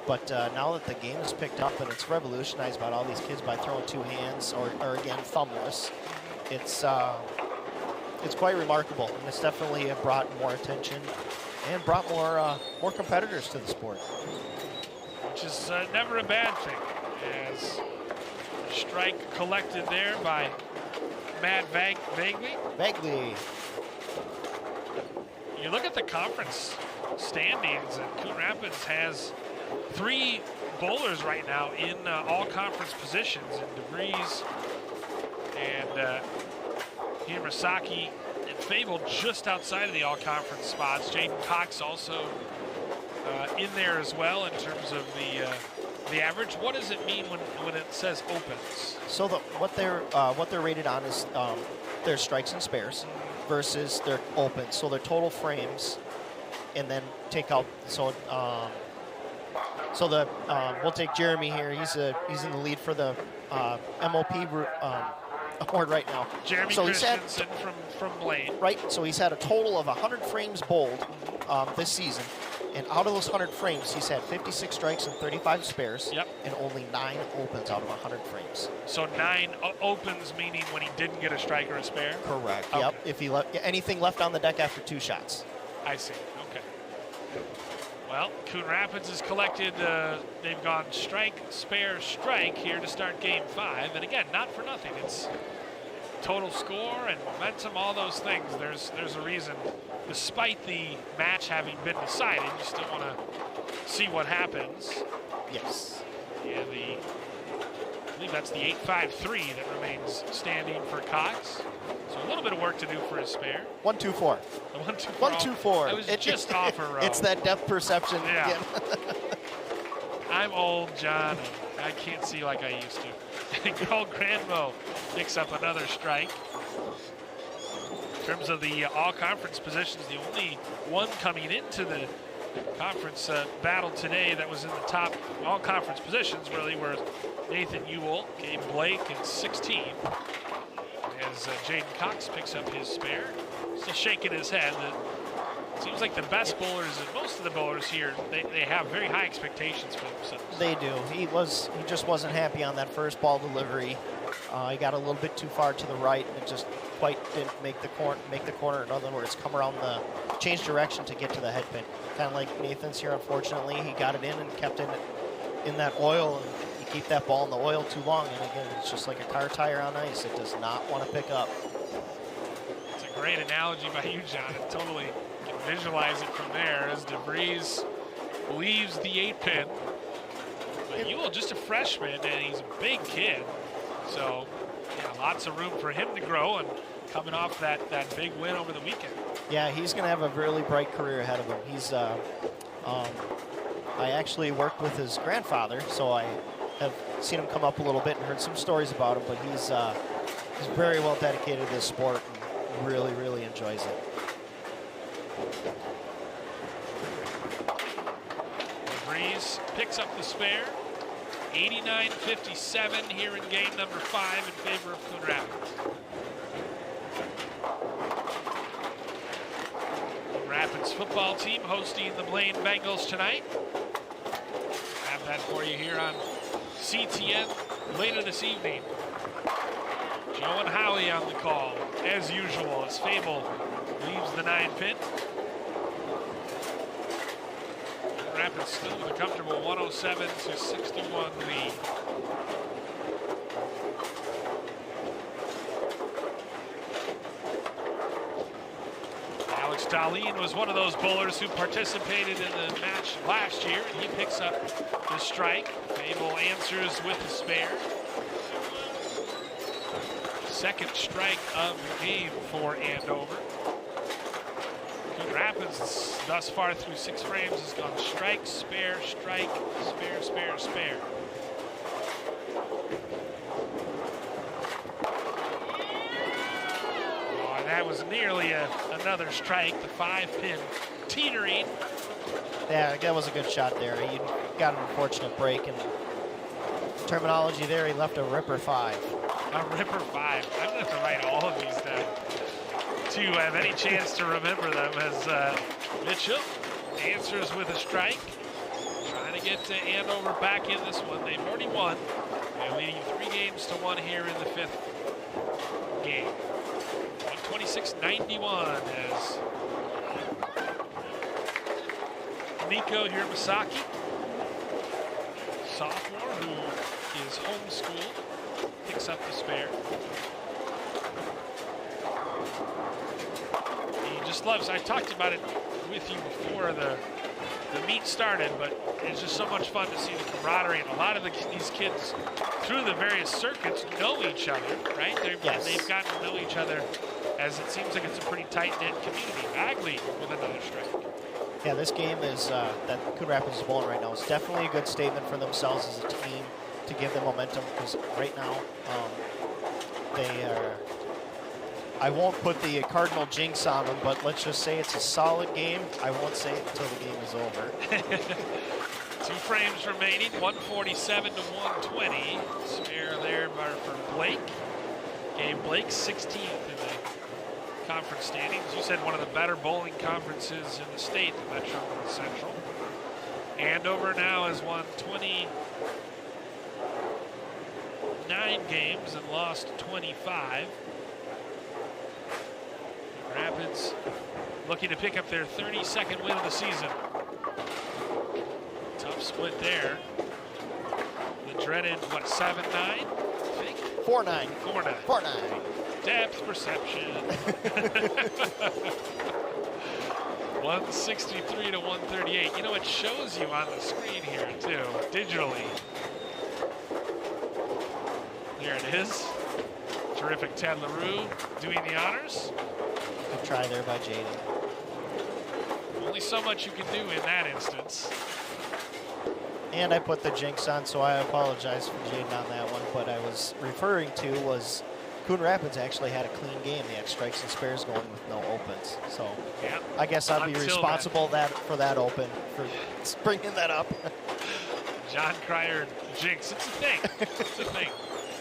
But now that the game is picked up and it's revolutionized about all these kids by throwing two hands or again, thumbless, it's quite remarkable. And it's definitely brought more attention and brought more competitors to the sport. Which is never a bad thing, as a strike collected there by Matt Vagley. Vagley. You look at the conference standings, and Coon Rapids has 3 bowlers right now in all conference positions, and DeVries and Hirosaki and Fable just outside of the all conference spots. Jaden Cox also in there as well in terms of the average. What does it mean when it says opens? So what they're rated on is their strikes and spares versus their opens. So their total frames, and then take out. So we'll take Jeremy here. He's in the lead for the MOP award right now. Jeremy so Christensen from Blaine. Right. So he's had a total of 100 frames bowled this season. And out of those 100 frames, he's had 56 strikes and 35 spares. Yep. And only 9 opens out of 100 frames. So 9 opens, meaning when he didn't get a strike or a spare? Correct. Okay. Yep. If he anything left on the deck after 2 shots. I see. Okay. Well, Coon Rapids has collected. They've gone strike, spare, strike here to start Game 5. And again, not for nothing. It's total score and momentum, all those things. There's a reason. Despite the match having been decided, you still want to see what happens. Yes. Yeah, I believe that's the 8-5-3 that remains standing for Cox. So a little bit of work to do for his spare. 1-2-4. The 1-2-4. 1-2-4. I was just off a row. It's that depth perception. Yeah. Again. I'm old, John. And I can't see like I used to. Carl Granville picks up another strike. In terms of the all-conference positions, the only one coming into the conference battle today that was in the top all-conference positions really were Nathan Ewell, Gabe Blake, and 16. As Jaden Cox picks up his spare, still shaking his head. It seems like the best bowlers and most of the bowlers here, they have very high expectations for themselves. They do. He just wasn't happy on that first ball delivery. He got a little bit too far to the right, and it just quite didn't make the corner. In other words, come around change direction to get to the head pin. Kind of like Nathan's here. Unfortunately, he got it in and kept it in that oil. And you keep that ball in the oil too long, and again, it's just like a car tire on ice. It does not want to pick up. It's a great analogy by you, John. It totally can visualize it from there as DeVries leaves the 8-pin. But Ewell, just a freshman, and he's a big kid. So, yeah, lots of room for him to grow, and coming off that big win over the weekend. Yeah, he's going to have a really bright career ahead of him. He's, I actually worked with his grandfather, so I have seen him come up a little bit and heard some stories about him, but he's very well dedicated to this sport and really, really enjoys it. DeVries picks up the spare. 89-57 here in game number 5 in favor of Coon Rapids. Coon Rapids football team hosting the Blaine Bengals tonight. Have that for you here on CTN later this evening. Joe and Howie on the call, as usual, as Fable leaves the 9-pin. Rapids still with a comfortable 107-61 lead. Alex Darlene was one of those bowlers who participated in the match last year, and he picks up the strike. Fable answers with the spare. Second strike of the game for Andover. Rapids thus far through 6 frames has gone strike, spare, spare, spare. Oh, and that was nearly another strike. The 5-pin teetering. Yeah, that was a good shot there. He got an unfortunate break, and terminology there, he left a ripper 5. A ripper 5. I'm going to have to write all of these down to have any chance to remember them, as Mitchell answers with a strike. Trying to get Andover back in this one. They've already won. They're leading 3-1 here in the 5th game. 126-91 as Nico Hiramasaki, sophomore who is homeschooled, picks up the spare. He just loves, I talked about it with you before the meet started, but it's just so much fun to see the camaraderie. And a lot of these kids through the various circuits know each other, right? Yes. They've gotten to know each other, as it seems like it's a pretty tight-knit community. Bagley with another strike. Yeah, this game is that Coon Rapids is bowling right now is definitely a good statement for themselves as a team to give them momentum, because right now they are. I won't put the Cardinal jinx on them, but let's just say it's a solid game. I won't say it until the game is over. 2 frames remaining, 147 to 120. Spare there for Blake. Gave Blake 16th in the conference standings. You said one of the better bowling conferences in the state, the Metro and Central. Andover now has won 29 games and lost 25. Rapids looking to pick up their 32nd win of the season. Tough split there. The dreaded, what, 7-9, I think? 4-9. 4-9. 4-9. Depth perception. 163 to 138. You know, it shows you on the screen here, too, digitally. There it is. Terrific Ted LaRue doing the honors. Good try there by Jaden. Only so much you can do in that instance. And I put the jinx on, so I apologize for Jaden on that one. What I was referring to was Coon Rapids actually had a clean game. They had strikes and spares going with no opens. So yeah. I guess I'll be responsible for that open, for bringing that up. John Cryer jinx. It's a thing. It's a thing.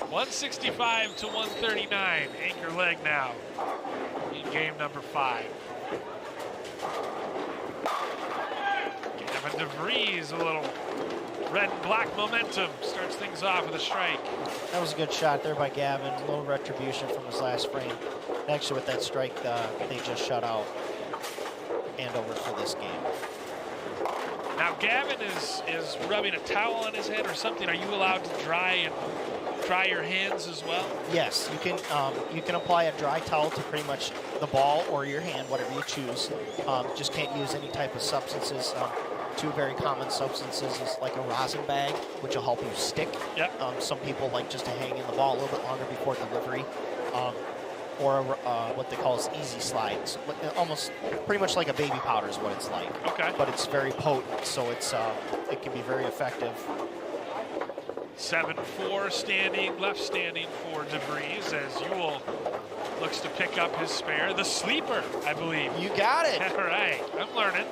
165 to 139. Anchor leg now in game number 5. Gavin DeVries, a little red and black momentum, starts things off with a strike. That was a good shot there by Gavin. A little retribution from his last frame. Actually, with that strike, they just shut out Andover for this game. Now, Gavin is rubbing a towel on his head or something. Are you allowed to dry your hands as well? Yes, you can apply a dry towel to pretty much the ball or your hand, whatever you choose. Just can't use any type of substances. 2 very common substances is like a rosin bag, which will help you stick. Yep. Some people like just to hang in the ball a little bit longer before delivery. Or what they call is easy slide. So almost pretty much like a baby powder is what it's like. Okay. But it's very potent, so it can be very effective. 7-4 standing, left standing for DeVries as Ewell looks to pick up his spare. The sleeper, I believe. You got it. All right, I'm learning.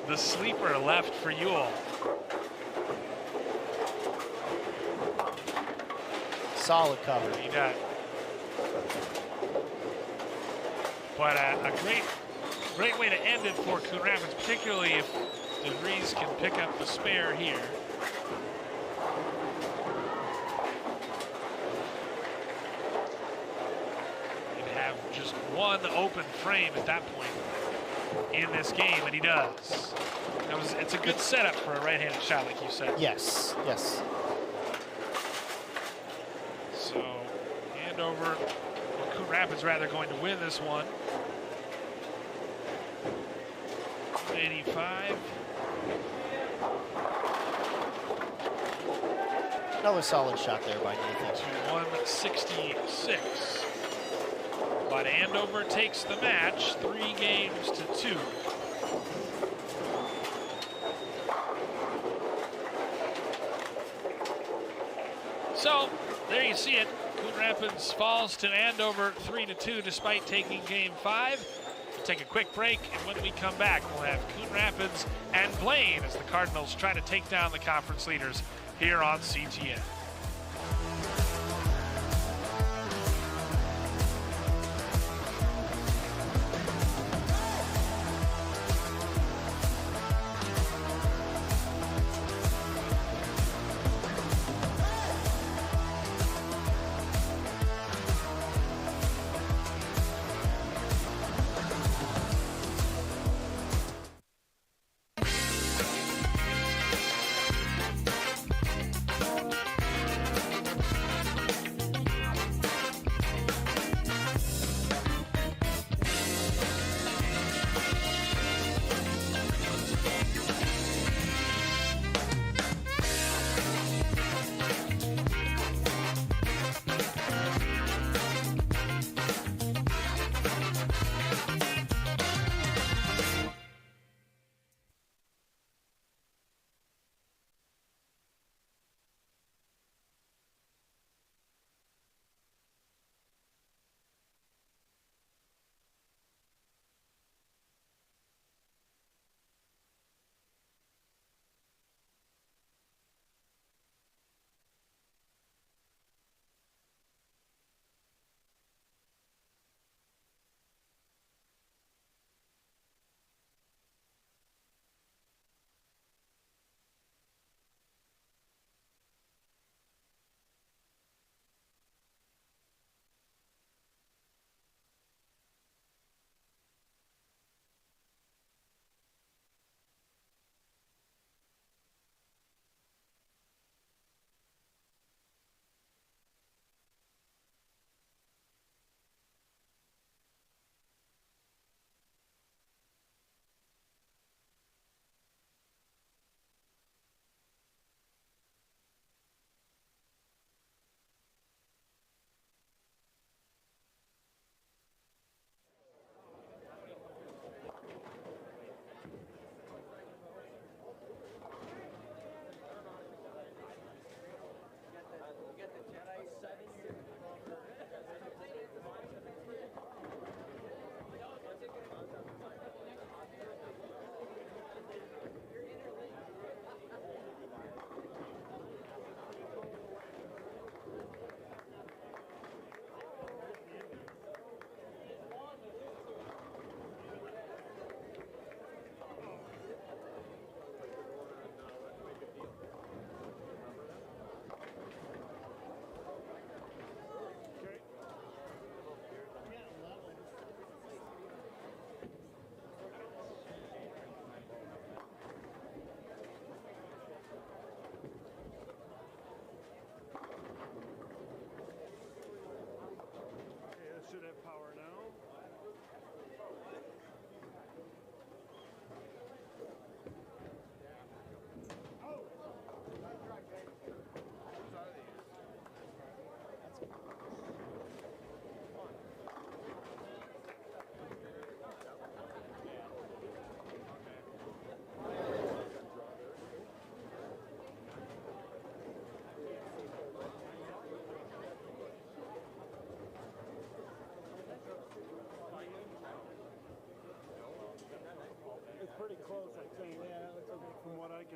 The sleeper left for Ewell. Solid cover. You got it. But a great way to end it for Coon Rapids, particularly if DeVries can pick up the spare here. Just one open frame at that point in this game, and he does. It's a good setup for a right-handed shot, like you said. Yes, yes. So Andover, or Coon Rapids rather, going to win this one. 85. Another solid shot there by Nathan. To 166. But Andover takes the match 3-2. So there you see it. Coon Rapids falls to Andover 3-2 despite taking game 5. We'll take a quick break, and when we come back, we'll have Coon Rapids and Blaine as the Cardinals try to take down the conference leaders here on CTN.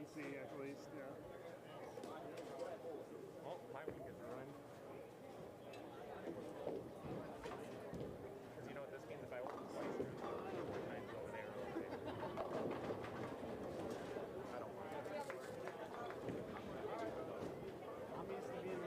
consistency at least, yeah. Well, my week is ruined. Because you know what this means? If I went twice, there's 4 times over there. I don't want it. Obviously being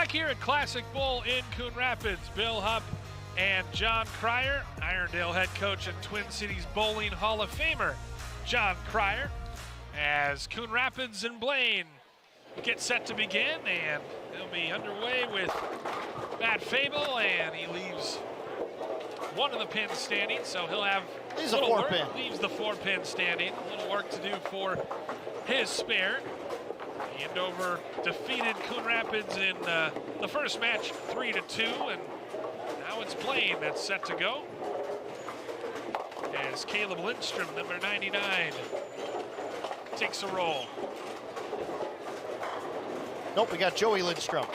Back here at Classic Bowl in Coon Rapids, Bill Hupp and John Cryer, Irondale head coach and Twin Cities Bowling Hall of Famer John Cryer, as Coon Rapids and Blaine get set to begin, and they'll be underway with Matt Fable, and he leaves one of the pins standing, so he'll have Leaves a little four work. pin. Leaves the 4 pin standing, a little work to do for his spare. Andover defeated Coon Rapids in the first match 3-2, and now it's Blaine that's set to go. As Caleb Lindstrom, number 99, takes a roll. Nope, we got Joey Lindstrom.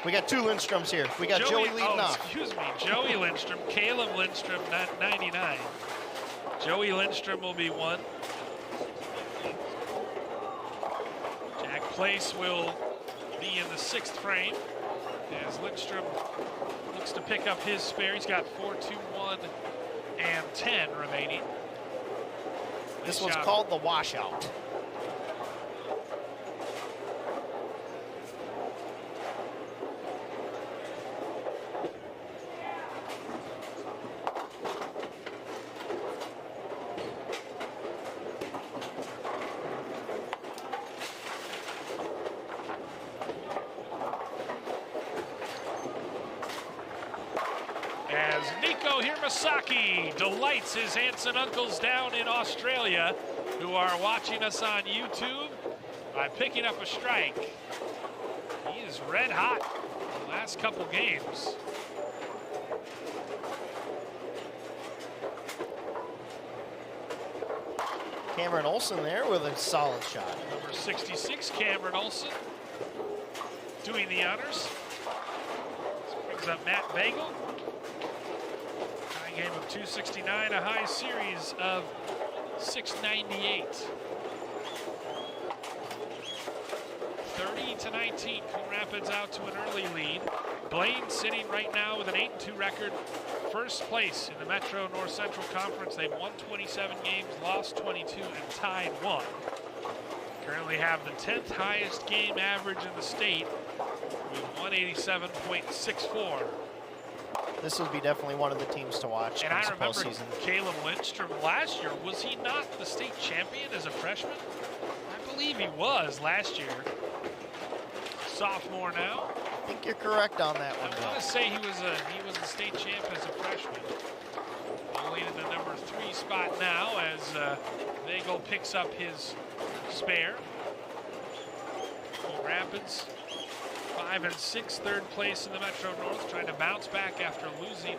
We got 2 Lindstroms here. We got Joey leading off. Excuse me, Joey Lindstrom, Caleb Lindstrom, 99. Joey Lindstrom will be 1. Jack Place will be in the 6th frame as Lindstrom looks to pick up his spare. He's got 4, 2, 1, and 10 remaining. This Nice one's job. called the washout. As Nico Hirmasaki delights his aunts and uncles down in Australia who are watching us on YouTube by picking up a strike. He is red hot the last couple games. Cameron Olson there with a solid shot. Number 66, Cameron Olson, doing the honors. Brings up Matt Bagel. High game of 269, a high series of 698. 30-19, Coon Rapids out to an early lead. Blaine sitting right now with an 8-2 record, first place in the Metro North Central Conference. They've won 27 games, lost 22, and tied 1. Currently have the 10th highest game average in the state with 187.64. This will be definitely one of the teams to watch And in I the remember postseason. Caleb Lindstrom last year. Was he not the state champion as a freshman? I believe he was last year. Sophomore now. I think you're correct on that one, I Bill. want to say he was the state champ as a freshman. Bowling in the number 3 spot now as Nagel picks up his spare. Coon Rapids 5 and 6, 3rd place in the Metro North, trying to bounce back after losing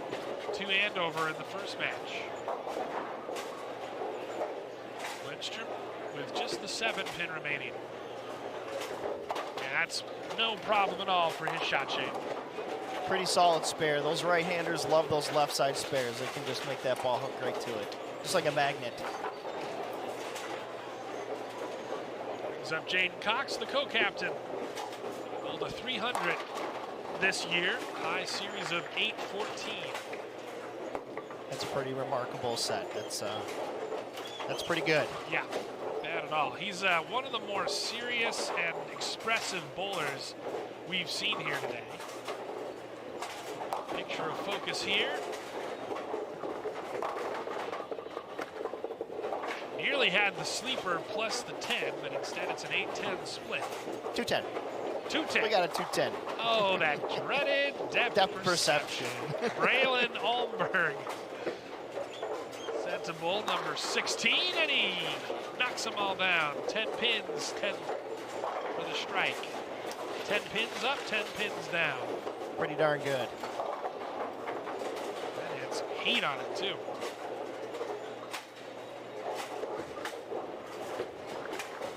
to Andover in the first match. Lindstrom with just the 7 pin remaining. And that's no problem at all for his shot shape. Pretty solid spare. Those right-handers love those left side spares. They can just make that ball hook right to it. Just like a magnet. Brings up Jaden Cox, the co-captain. Bowled a 300 this year. High series of 814. That's a pretty remarkable set. That's pretty good. Yeah, bad at all. He's one of the more serious and expressive bowlers we've seen here today. Picture of focus here. Nearly had the sleeper plus the 10, but instead it's an 8-10 split. 210. 210. We got a 210. Oh, that dreaded depth perception. Braylon Olmberg sent to bowl number 16, and he knocks them all down. 10 pins, 10 for the strike. 10 pins up, 10 pins down. Pretty darn good. That hits heat on it, too.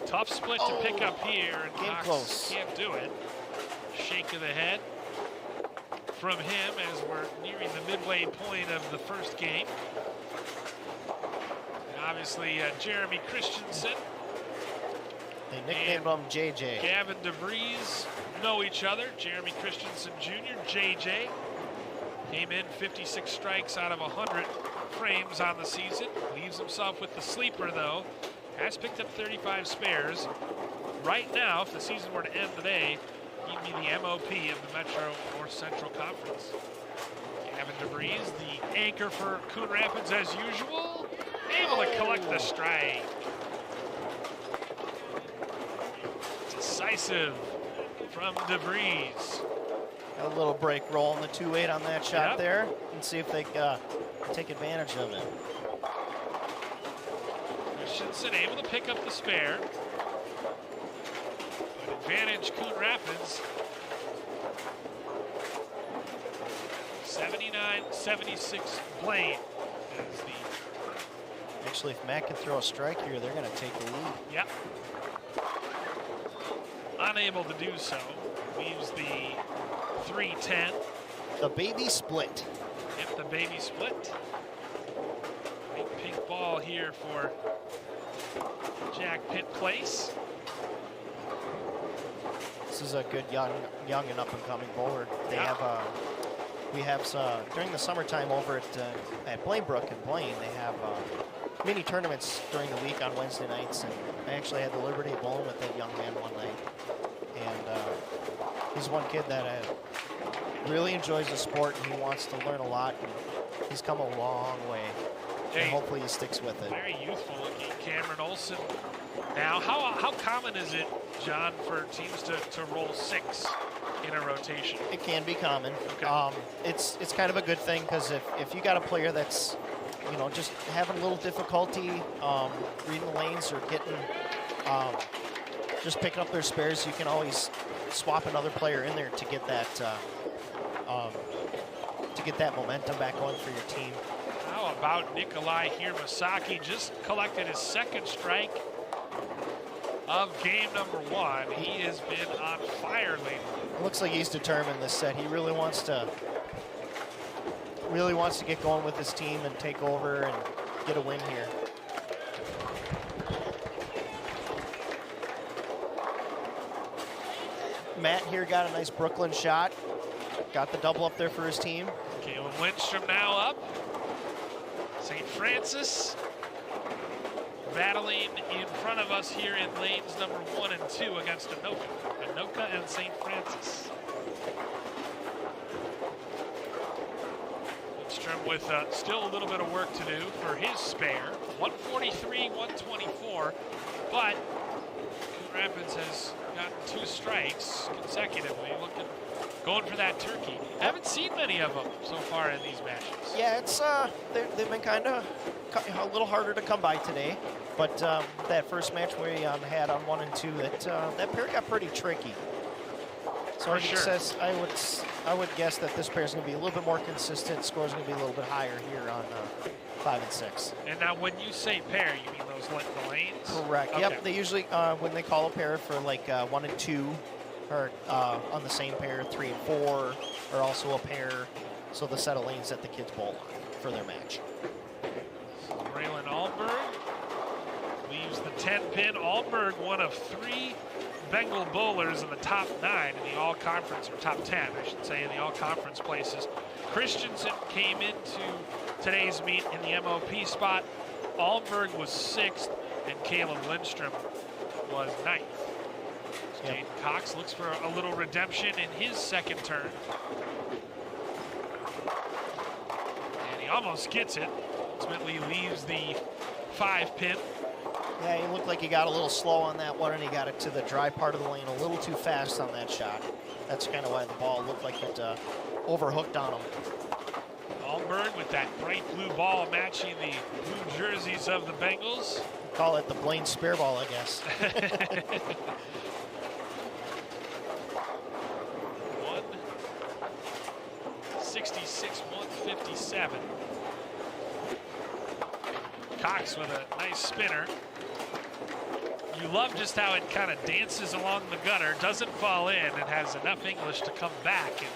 Tough split to pick up here, and Game Cox close. can't do it. Shake of the head from him as we're nearing the midway point of the first game. And obviously, Jeremy Christensen, They nicknamed him JJ. Gavin DeVries know each other. Jeremy Christensen Jr., JJ, came in 56 strikes out of 100 frames on the season. Leaves himself with the sleeper, though. Has picked up 35 spares. Right now, if the season were to end today, He'd be the MOP of the Metro North Central Conference. Gavin DeVries, the anchor for Coon Rapids as usual, able to collect the strike. Decisive from DeVries. A little break roll in the 2-8 on that shot Yep. there, and see if they take advantage of it. Christensen able to pick up the spare. But advantage Coon Rapids. 79-76 Blaine is the. Actually, if Matt can throw a strike here, they're going to take the lead. Yep. Unable to do so. Leaves the 3-10. The baby split. Yep, the baby split. Big pink ball here for Jack Pitt Place. This is a good young and up-and-coming bowler. They Yeah. have we have during the summertime over at Blainebrook in Blaine. They have mini tournaments during the week on Wednesday nights, and I actually had the liberty of bowling with that young man one night. And he's one kid that really enjoys the sport, and he wants to learn a lot. And he's come a long way, Hey. and hopefully he sticks with it. Very youthful looking Cameron Olson. Now, how common is it, John, for teams to roll 6 in a rotation? It can be common. Okay. It's kind of a good thing, because if you got a player that's just having a little difficulty reading the lanes or getting just picking up their spares, you can always swap another player in there to get that momentum back going for your team. How about Nikolai Hirmasaki? Just collected his second strike of game number 1. He has been on fire lately. It looks like he's determined this set. He really wants to get going with his team and take over and get a win here. Matt here got a nice Brooklyn shot. Got the double up there for his team. Kalen Lindstrom now up. St. Francis battling in front of us here in lanes number 1 and 2 against Anoka. Anoka and St. Francis. Lindstrom with still a little bit of work to do for his spare. 143, 124, but Coon Rapids has gotten 2 strikes consecutively, going for that turkey. Haven't seen many of them so far in these matches. Yeah, it's they've been kind of a little harder to come by today, but that first match we had on 1 and 2, that pair got pretty tricky. So For it sure. says I would guess that this pair is going to be a little bit more consistent. Score's going to be a little bit higher here on 5 and 6. And now when you say pair, you mean those the lanes? Correct. Okay. Yep. They usually when they call a pair for like 1 and 2, or on the same pair, 3 and 4 are also a pair. So the set of lanes that the kids bowl on for their match. Braylon Alberg leaves the 10 pin. Alberg, one of 3 Bengal bowlers in the top 9 in the all-conference, or top 10, I should say, in the all-conference places. Christensen came into today's meet in the MOP spot. Alberg was 6th, and Caleb Lindstrom was 9th. So Yep. Jaden Cox looks for a little redemption in his second turn. And he almost gets it. Ultimately leaves the 5 pin. Yeah, he looked like he got a little slow on that one, and he got it to the dry part of the lane a little too fast on that shot. That's kind of why the ball looked like it overhooked on him. Alberg with that bright blue ball matching the blue jerseys of the Bengals. Call it the Blaine spare ball, I guess. 166, 157. Cox with a nice spinner. You love just how it kind of dances along the gutter, doesn't fall in, and has enough English to come back. And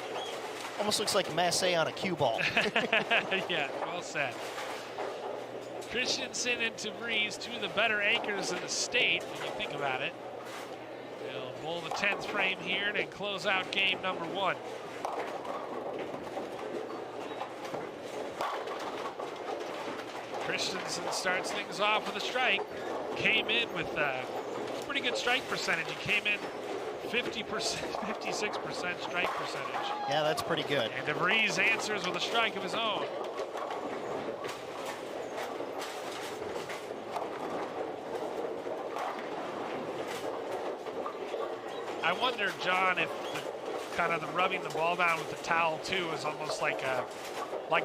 Almost looks like masse on a cue ball. yeah, well said. Christensen and DeVries, 2 of the better anchors in the state, when you think about it. They'll bowl the 10th frame here and close out game number 1. Christensen starts things off with a strike. Came in with a pretty good strike percentage. He came in 50%, 56% strike percentage. Yeah, that's pretty good. And DeVries answers with a strike of his own. I wonder, John, if kind of the rubbing the ball down with the towel too is almost like a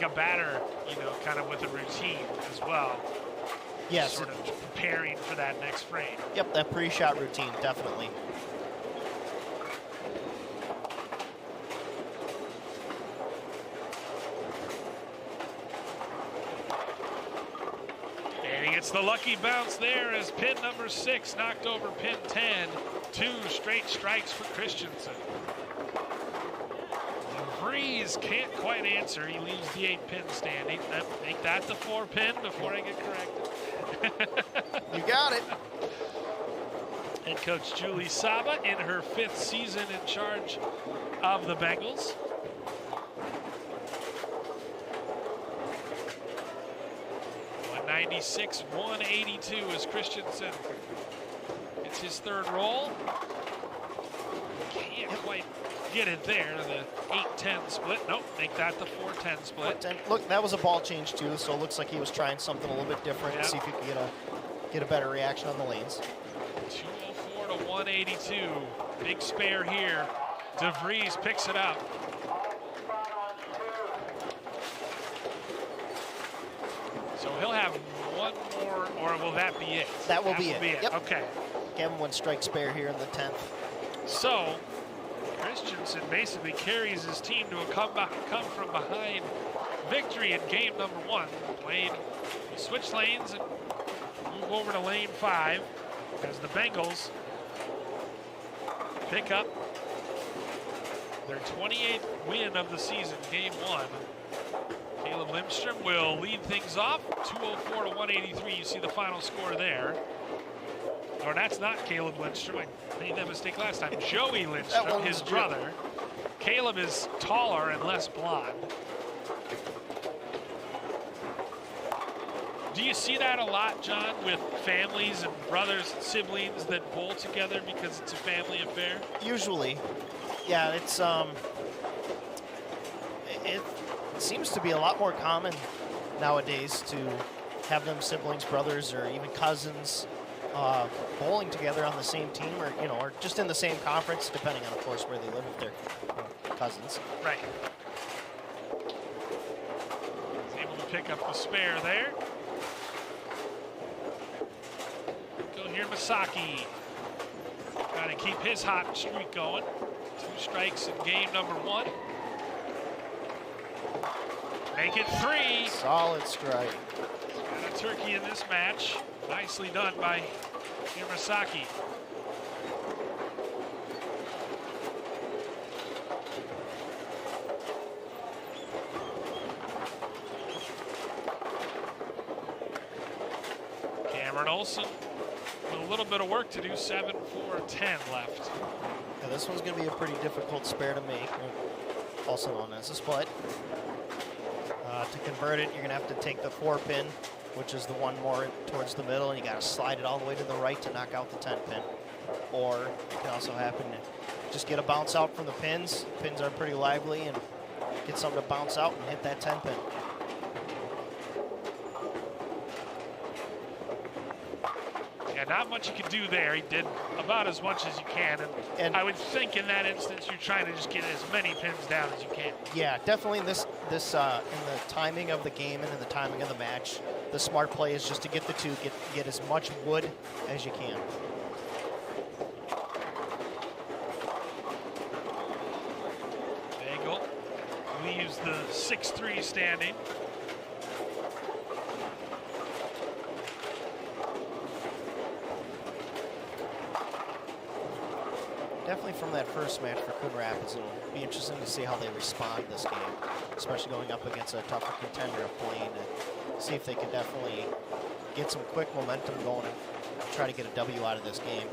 batter, you know, kind of with a routine as well. Yes. Sort of preparing for that next frame. Yep, that pre-shot routine, definitely. And he gets the lucky bounce there as pin number 6 knocked over pin 10. 2 straight strikes for Christensen. Breeze can't quite answer. He leaves the 8-pin standing. Make that the 4-pin before I get corrected. You got it. Head coach Julie Saba in her 5th season in charge of the Bengals. .196, 182 is Christensen. It's his 3rd roll. Can't quite get it there, the 8-10 split. Nope, make that the 4-10 split. Look, that was a ball change too, so it looks like he was trying something a little bit different to see if he could get a better reaction on the lanes. 204 to 182. Big spare here. DeVries picks it up. So he'll have one more, or will that be it? That will be it. Yep. Okay. Gavin one strike spare here in the 10th. So Christensen basically carries his team to a come from behind victory in game number 1. Blaine will switch lanes and move over to lane 5 as the Bengals pick up their 28th win of the season, game 1. Caleb Lindstrom will lead things off, 204 to 183. You see the final score there. Or that's not Caleb Lindstrom. I made that mistake last time. Joey Lindstrom, his brother. Caleb is taller and less blonde. Do you see that a lot, John, with families and brothers and siblings that bowl together because it's a family affair? Usually. Yeah, it's it seems to be a lot more common nowadays to have them siblings, brothers, or even cousins bowling together on the same team, or or just in the same conference, depending on, of course, where they live if they're cousins. Right. He's able to pick up the spare there. Go here, Masaki. Trying to keep his hot streak going. 2 strikes in game number 1. Make it 3. Solid strike. Got a turkey in this match. Nicely done by Hirosaki. Cameron Olson with a little bit of work to do. 7-4-10 left. Yeah, this one's going to be a pretty difficult spare to make, also known as a split. To convert it, you're going to have to take the 4-pin, which is the one more towards the middle, and you got to slide it all the way to the right to knock out the 10-pin. Or it can also happen to just get a bounce out from the pins. Pins are pretty lively, and get something to bounce out and hit that 10-pin. Yeah, not much you can do there. He did about as much as you can, and I would think in that instance you're trying to just get as many pins down as you can. Yeah, definitely in this in the timing of the game and in the timing of the match, the smart play is just to get the 2, get as much wood as you can. Bagel leaves the 6-3 standing. Definitely from that first match for Coon Rapids, it'll be interesting to see how they respond this game, especially going up against a tougher contender of Blaine, and see if they can definitely get some quick momentum going and try to get a W out of this game.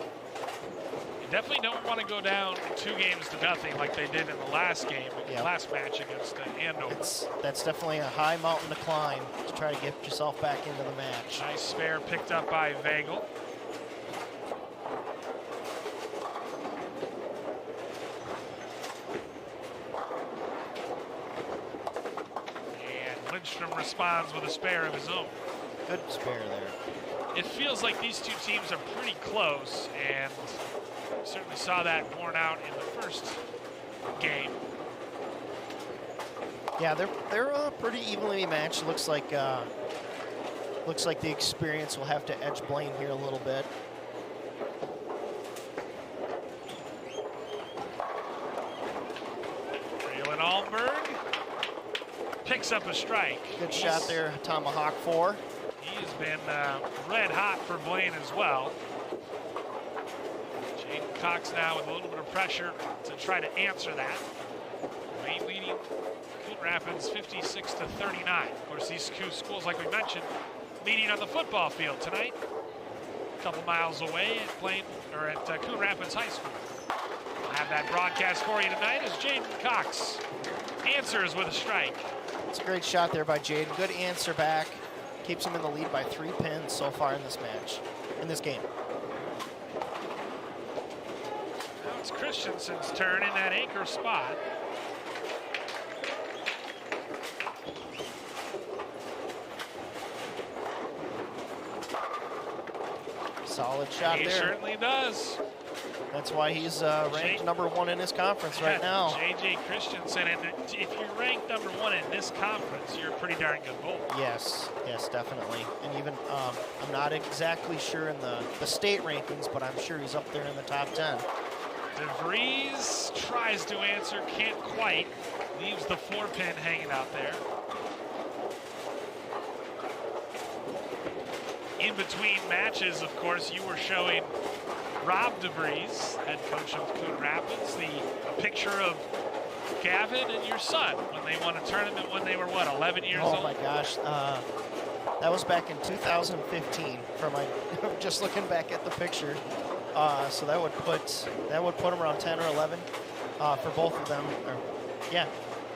You definitely don't want to go down 2-0 like they did in the last game, last match against Andover. That's definitely a high mountain to climb to try to get yourself back into the match. Nice spare picked up by Vagel. Lindstrom responds with a spare of his own. Good spare there. It feels like these two teams are pretty close, and we certainly saw that borne out in the first game. Yeah, they're pretty evenly matched. Looks like the experience will have to edge Blaine here a little bit. Braylon Allenberg picks up a strike. Good shot there, tomahawk 4. He's been red hot for Blaine as well. Jaden Cox now with a little bit of pressure to try to answer that. Blaine leading Coon Rapids 56-39. Of course, these two schools, like we mentioned, meeting on the football field tonight, a couple miles away at Coon Rapids High School. We'll have that broadcast for you tonight as Jaden Cox answers with a strike. It's a great shot there by Jaden. Good answer back. Keeps him in the lead by 3 pins so far in this game. Now it's Christensen's turn in that anchor spot. Solid shot He there. certainly does. That's why he's ranked number 1 in his conference right now. J.J. Christensen, and if you're ranked number 1 in this conference, you're a pretty darn good bowler. Yes, definitely. And even, I'm not exactly sure in the state rankings, but I'm sure he's up there in the top 10. DeVries tries to answer, can't quite. Leaves the 4-pin hanging out there. In between matches, of course, you were showing Rob DeVries, head coach of Coon Rapids, a picture of Gavin and your son when they won a tournament when they were, 11 years old? Oh my gosh, that was back in 2015. Just looking back at the picture, so that would put them around 10 or 11 for both of them. Yeah,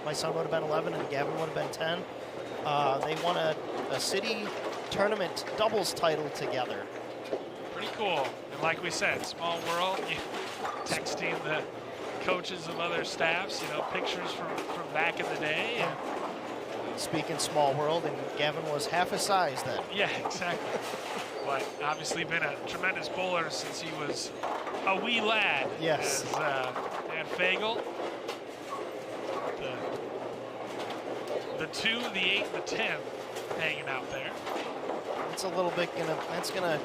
my son would have been 11 and Gavin would have been 10. They won a city tournament doubles title together. Pretty cool. And like we said, small world. Texting the coaches of other staffs, pictures from back in the day. And speaking small world, and Gavin was half his size then. Yeah, exactly. But obviously been a tremendous bowler since he was a wee lad. Yes. As Dan Fagel. The 2, the 8, the 10 hanging out there. It's a little bit that's gonna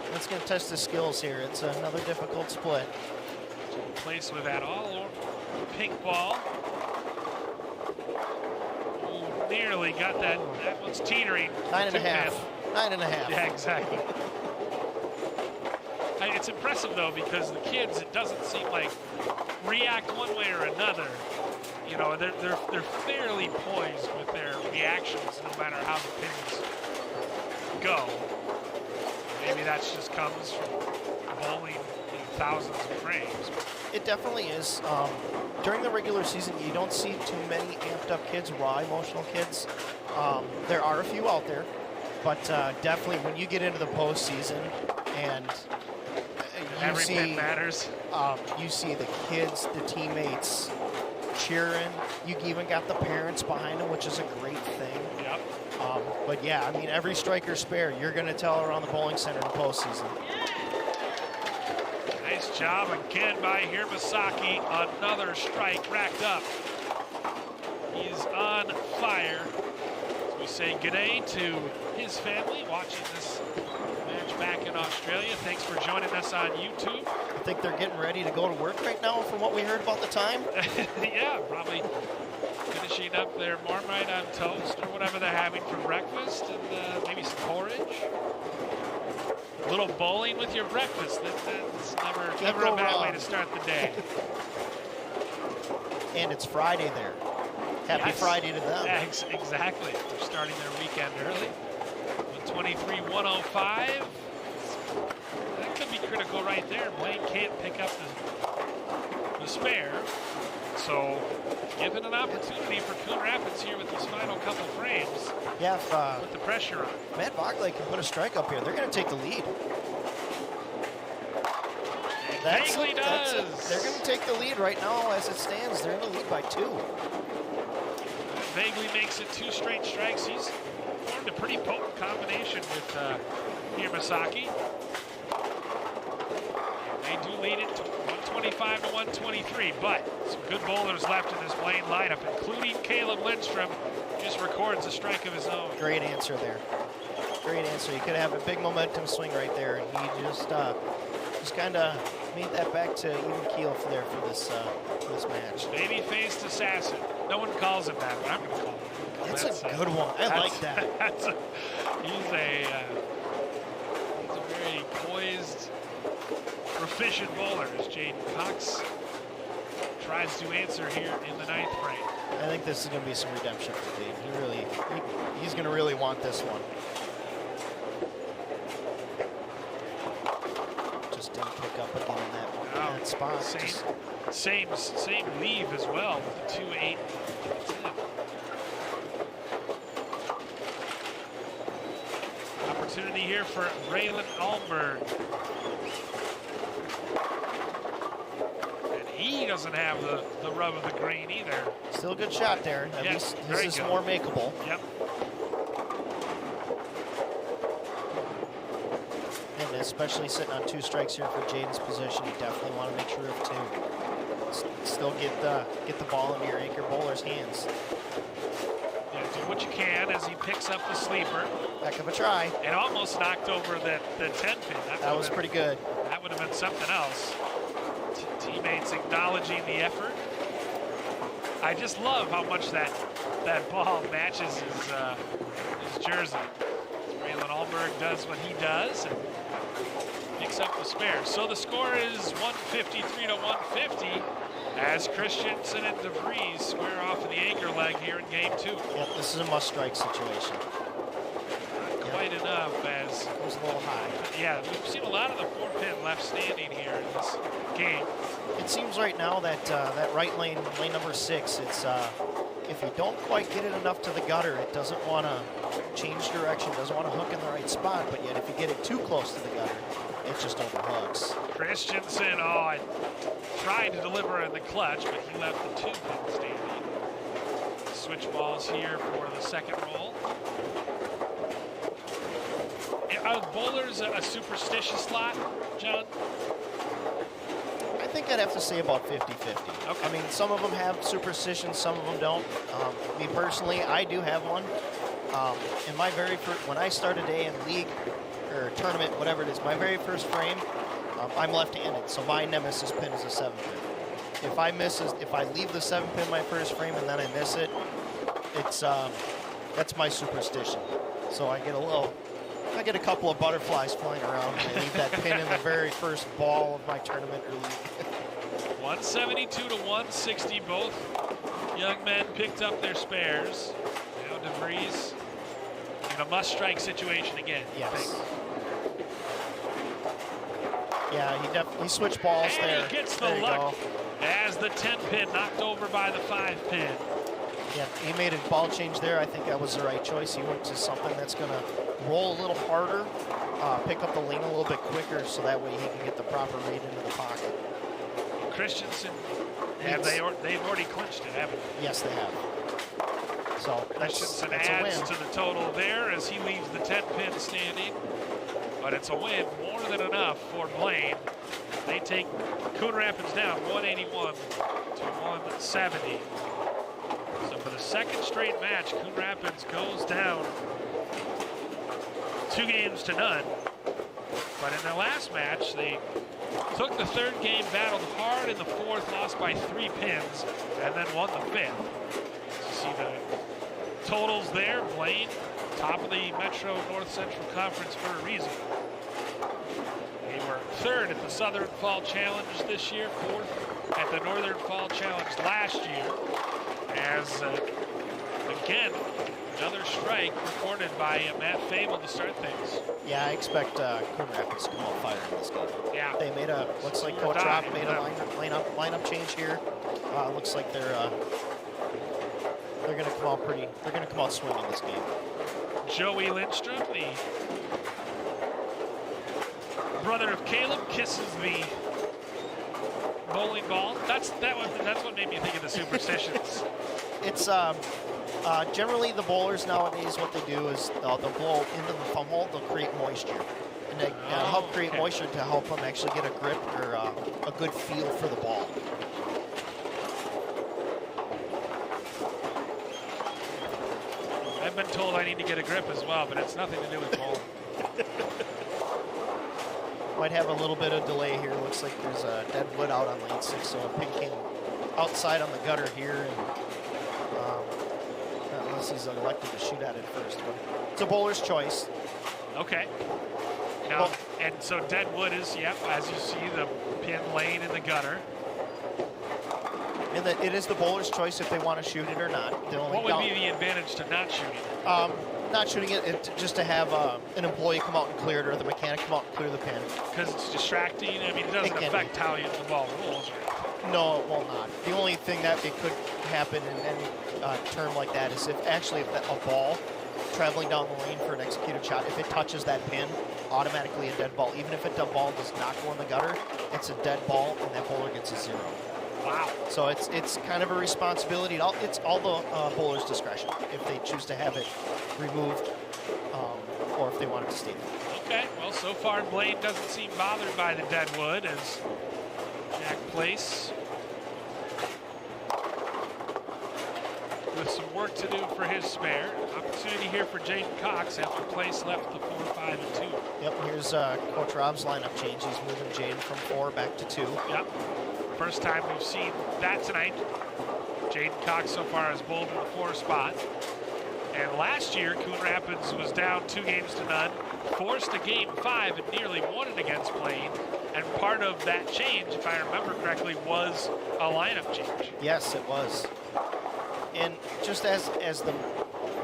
test his skills here. It's another difficult split. Place with that all pink ball. Ooh, nearly got that. That one's teetering. 9.5. 9.5. Yeah, exactly. It's impressive though because the kids, it doesn't seem like react one way or another. They're fairly poised with their reactions no matter how the pins go. Maybe that just comes from bowling thousands of frames. It definitely is. During the regular season, you don't see too many amped up kids, raw emotional kids. There are a few out there, but definitely when you get into the postseason and every pin matters. You see the kids, the teammates cheering. You even got the parents behind them, which is a great thing. Yep. But yeah, I mean, every striker spare, you're going to tell around the bowling center in the postseason. Nice job again by Hirmasaki. Another strike racked up. He's on fire. So we say good day to his family watching this match back in Australia. Thanks for joining us on YouTube. I think they're getting ready to go to work right now from what we heard about the time. Yeah, probably finishing up their Marmite on toast or whatever they're having for breakfast, and maybe some porridge. A little bowling with your breakfast. That's never a bad way to start the day. And it's Friday there. Happy Friday to them. Yeah, exactly. They're starting their weekend early. 123-105. That could be critical right there. Blaine can't pick up the spare. So, given an opportunity for Coon Rapids here with these final couple frames. Yeah, put the pressure on. Matt Bogley can put a strike up here. They're going to take the lead. Bagley does. They're going to take the lead right now as it stands. They're in the lead by 2. vaguely makes it 2 straight strikes. He's formed a pretty potent combination with Hirosaki. They do lead it to 125 to 123, but some good bowlers left in this Blaine lineup, including Caleb Lindstrom. Just records a strike of his own. Great answer there. Great answer. You could have a big momentum swing right there, and he just kind of made that back to even keel for this match. Baby-faced assassin. No one calls him that, but I'm going to call him. That's a good one. I like that. He's a very poised, proficient bowler, as Jaden Cox tries to answer here in the 9th frame. I think this is going to be some redemption for Dave. He's going to really want this one. Just didn't pick up again in that spot. Same leave as well with the 2-8. Opportunity here for Raylan Almberg. And he doesn't have the rub of the green either. Still a good shot there. At least this is more makeable. Yep. And especially sitting on 2 strikes here for Jaden's position, you definitely want to make sure of 2. Still get the ball into your anchor bowler's hands. Yeah, do what you can as he picks up the sleeper. Heck of a try. And almost knocked over the 10 pin. That was pretty good. That would have been something else. Teammates acknowledging the effort. I just love how much that ball matches his jersey. Raylan Almberg does what he does and picks up the spare. So the score is 153 to 150 as Christensen and DeVries square off in the anchor leg here in game 2. Yep, this is a must-strike situation. Not quite enough as... It was a little high. Yeah, we've seen a lot of the 4-pin left standing here in this game. It seems right now that that right lane number 6, it's if you don't quite get it enough to the gutter, it doesn't want to change direction, doesn't want to hook in the right spot, but yet if you get it too close to the gutter, it just overhooks. Christensen, I tried to deliver in the clutch, but he left the 2-pin standing. Switch balls here for the second roll. Are bowlers a superstitious lot, John? I think I'd have to say about 50-50. Okay. I mean, some of them have superstitions, some of them don't. Me personally, I do have one. In my very first, when I started a in league or tournament, whatever it is, my very first frame, I'm left-handed, so my nemesis pin is a 7-pin. If I leave the 7-pin my first frame and then I miss it, it's that's my superstition. So I get a couple of butterflies flying around and I leave that pin in the very first ball of my tournament or league. 172 to 160, both young men picked up their spares. Now DeVries in a must-strike situation again. Yes. Yeah, he switched balls and there. He gets the there luck as the 10-pin knocked over by the 5-pin. Yeah, he made a ball change there. I think that was the right choice. He went to something that's going to roll a little harder, pick up the lane a little bit quicker, so that way he can get the proper read into the pocket. Christensen, they've already clinched it, haven't they? Yes, they have. So Christensen that's adds a win. to the total there as he leaves the 10-pin standing. But it's a win, more than enough for Blaine. They take Coon Rapids down 181 to 170. So for the second straight match, Coon Rapids goes down 2-0. But in their last match, they took the 3rd game, battled hard in the 4th, lost by 3 pins, and then won the 5th. You see the totals there. Blaine, top of the Metro North Central Conference for a reason. They were 3rd at the Southern Fall Challenge this year, 4th at the Northern Fall Challenge last year. As, again, another strike recorded by Matt Fable to start things. Yeah, I expect Coon Rapids to come out firing in this game. Yeah. They made looks like Coach Rock made a lineup change here. Looks like they're going to come out swinging this game. Joey Lindstrom, the brother of Caleb, kisses the bowling ball? That's what made me think of the superstitions. It's generally the bowlers nowadays, what they do is they'll blow into the thumb hole, they'll create moisture. And they help create moisture to help them actually get a grip or a good feel for the ball. I've been told I need to get a grip as well, but it's nothing to do with bowling. Might have a little bit of delay here. Looks like there's a dead wood out on lane 6, so a pin came outside on the gutter here, and unless he's elected to shoot at it first. But it's a bowler's choice. Okay. Now, and so dead wood is, yep, as you see, the pin lane in the gutter. And it is the bowler's choice if they want to shoot it or not. What would be the advantage to not shooting it? Not shooting it, just to have an employee come out and clear it, or the mechanic come out and clear the pin. Because it's distracting. I mean, it doesn't affect how the ball rolls. No, it will not. The only thing that it could happen in any term like that is if a ball traveling down the lane for an executed shot, if it touches that pin, automatically a dead ball. Even if the ball does not go in the gutter, it's a dead ball, and that bowler gets a 0. Wow. So it's kind of a responsibility. It's all the bowler's discretion if they choose to have it removed or if they want it to stay there. Okay, well, so far Blaine doesn't seem bothered by the dead wood as Jack Place with some work to do for his spare. Opportunity here for Jaden Cox after Place left the 4, 5, and 2. Yep, here's Coach Rob's lineup change. He's moving Jaden from 4 back to 2. Yep. First time we've seen that tonight. Jaden Cox so far has bowled in the 4 spot. And last year, Coon Rapids was down 2 games to none, forced a game 5 and nearly won it against Blaine. And part of that change, if I remember correctly, was a lineup change. Yes, it was. And just as the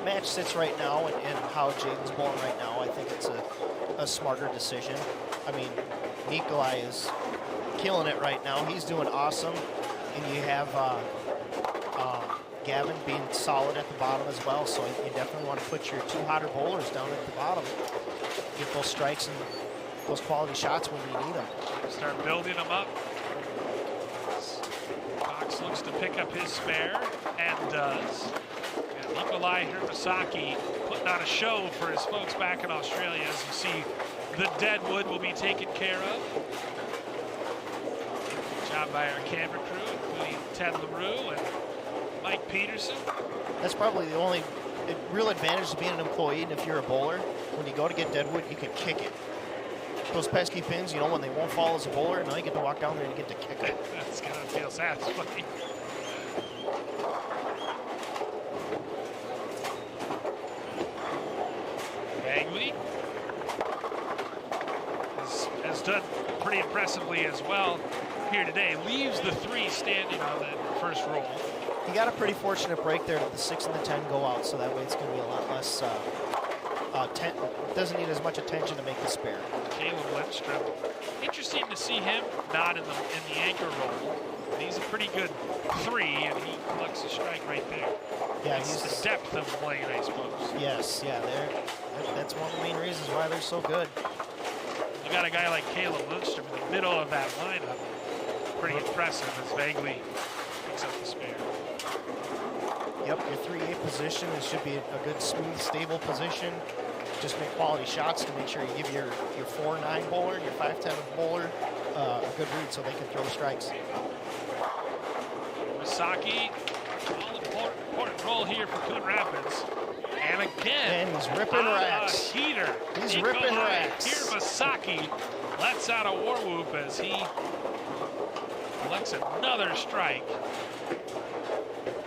match sits right now and how Jaden's bowling right now, I think it's a smarter decision. I mean, Nikolai is killing it right now. He's doing awesome. And you have Gavin being solid at the bottom as well. So you definitely want to put your 2 hotter bowlers down at the bottom. Get those strikes and those quality shots when you need them. Start building them up. Cox looks to pick up his spare and does. And Nikolai Hirmasaki putting on a show for his folks back in Australia. As you see, the dead wood will be taken care of. Good job by our camera crew, including Ted LaRue and Mike Peterson. That's probably the only real advantage of being an employee. And if you're a bowler, when you go to get dead wood, you can kick it. Those pesky pins, you know, when they won't fall as a bowler, now you get to walk down there and you get to kick it. That's gonna feel satisfying. Bagley has done pretty impressively as well here today. Leaves the 3 standing on that first roll. He got a pretty fortunate break there to the 6 and the 10 go out, so that way it's going to be a lot less, doesn't need as much attention to make the spare. Caleb Lindstrom. Interesting to see him not in the anchor role. He's a pretty good 3, and he collects a strike right there. Yeah, it's he's the depth of playing, I suppose. Yes, yeah, that's one of the main reasons why they're so good. You got a guy like Caleb Lindstrom in the middle of that lineup. Pretty impressive as Bagley picks up the spare. Yep, your 3-8 position, it should be a good, smooth, stable position. Just make quality shots to make sure you give your 4-9 bowler and your 5-10 bowler a good read so they can throw strikes. Misaki, all important role here for Coon Rapids. And again, and he's ripping racks. A heater. He's ripping racks. Here Misaki lets out a war whoop as he collects another strike.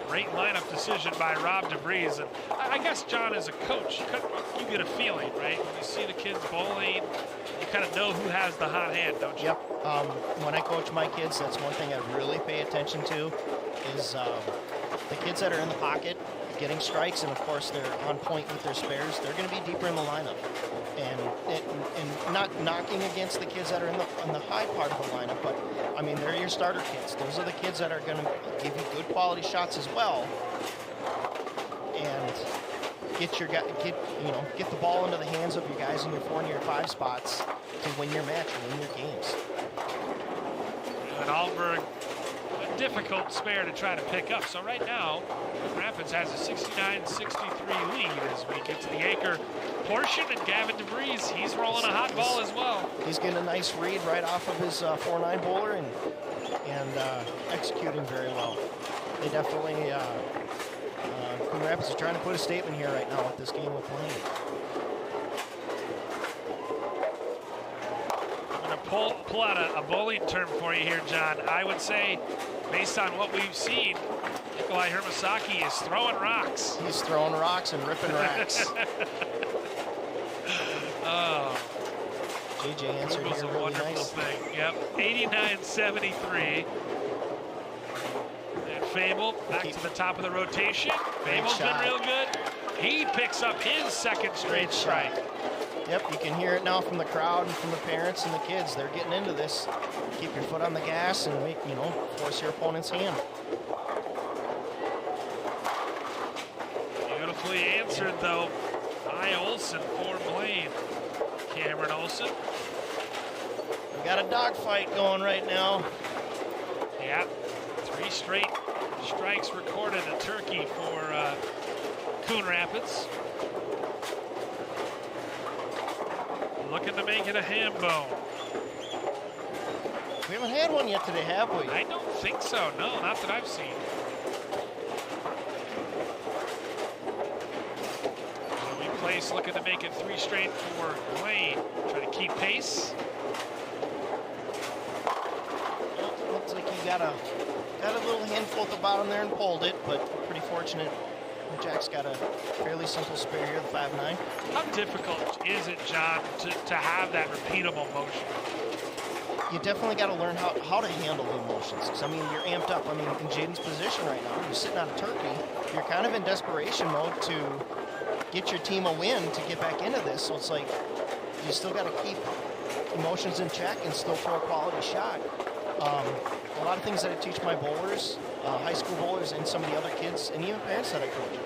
Great lineup decision by Rob DeVries. And I guess, John, as a coach, you get a feeling, right? When you see the kids bowling, you kind of know who has the hot hand, don't you? Yep. When I coach my kids, that's one thing I really pay attention to is the kids that are in the pocket getting strikes, and of course they're on point with their spares. They're going to be deeper in the lineup, and not knocking against the kids that are in the high part of the lineup, but I mean they're your starter kids. Those are the kids that are going to give you good quality shots as well, and get the ball into the hands of your guys in your 4 and your 5 spots to win your match and win your games. And Alberg, a difficult spare to try to pick up. So right now, Rapids has a 69-63 lead as we get to the Acre portion. And Gavin DeVries, he's rolling a hot ball as well. He's getting a nice read right off of his 4-9 bowler and executing very well. They definitely, Coon Rapids is trying to put a statement here right now with this game with Blaine. I'm going to pull out a bowling term for you here, John. I would say, based on what we've seen, Nikolai Hermasaki is throwing rocks. He's throwing rocks and ripping racks. Oh, JJ answered Google's here a really wonderful nice. thing. Yep, 89-73. And Fable back to the top of the rotation. Fable's been shot. real good. He picks up his second straight Great strike. shot. Yep, you can hear it now from the crowd and from the parents and the kids. They're getting into this. Keep your foot on the gas and make, force your opponent's hand. Beautifully answered, though, by Olsen for Blaine. Cameron Olsen. We got a dogfight going right now. Yeah, 3 straight strikes recorded a turkey for Coon Rapids. Looking to make it a ham bone. We haven't had one yet today, have we? I don't think so. No, not that I've seen. So we place looking to make it 3 straight for Blaine. Trying to keep pace. Well, looks like he got a little handful at the bottom there and pulled it, but pretty fortunate. Jack's got a fairly simple spare here, the 5-9. How difficult is it, John, to have that repeatable motion? You definitely got to learn how to handle the emotions. 'Cause, I mean, you're amped up. I mean, in Jaden's position right now, you're sitting on a turkey. You're kind of in desperation mode to get your team a win to get back into this. So it's like you still got to keep emotions in check and still throw a quality shot. A lot of things that I teach my bowlers, high school bowlers, and some of the other kids, and even parents that I coach.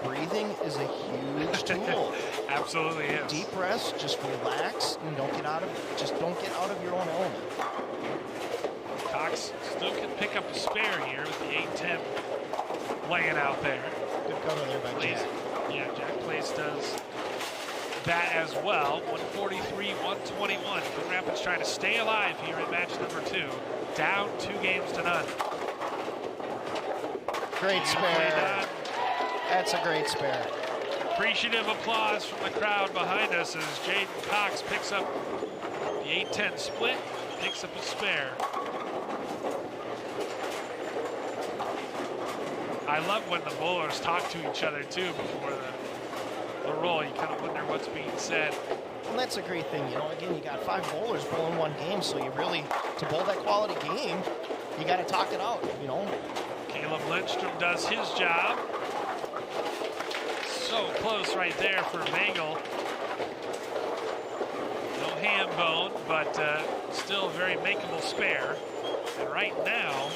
Breathing is a huge tool. Absolutely is. Deep breaths, just relax, and don't get out of your own element. Cox still can pick up a spare here with the 8-10 laying out there. Good cover there by Place, Jack. yeah, Jack Place does that as well. 143-121. Coon Rapids trying to stay alive here in match number 2. Down 2 games to none. Great Beautifully spare. done. That's a great spare. Appreciative applause from the crowd behind us as Jaden Cox picks up the 8-10 split, picks up a spare. I love when the bowlers talk to each other too before the roll. You kind of wonder what's being said. And that's a great thing, again, you got 5 bowlers bowling one game, so you really, to bowl that quality game, you got to talk it out, Caleb Lindstrom does his job. So close right there for Bagel. No ham bone, but still a very makeable spare. And right now,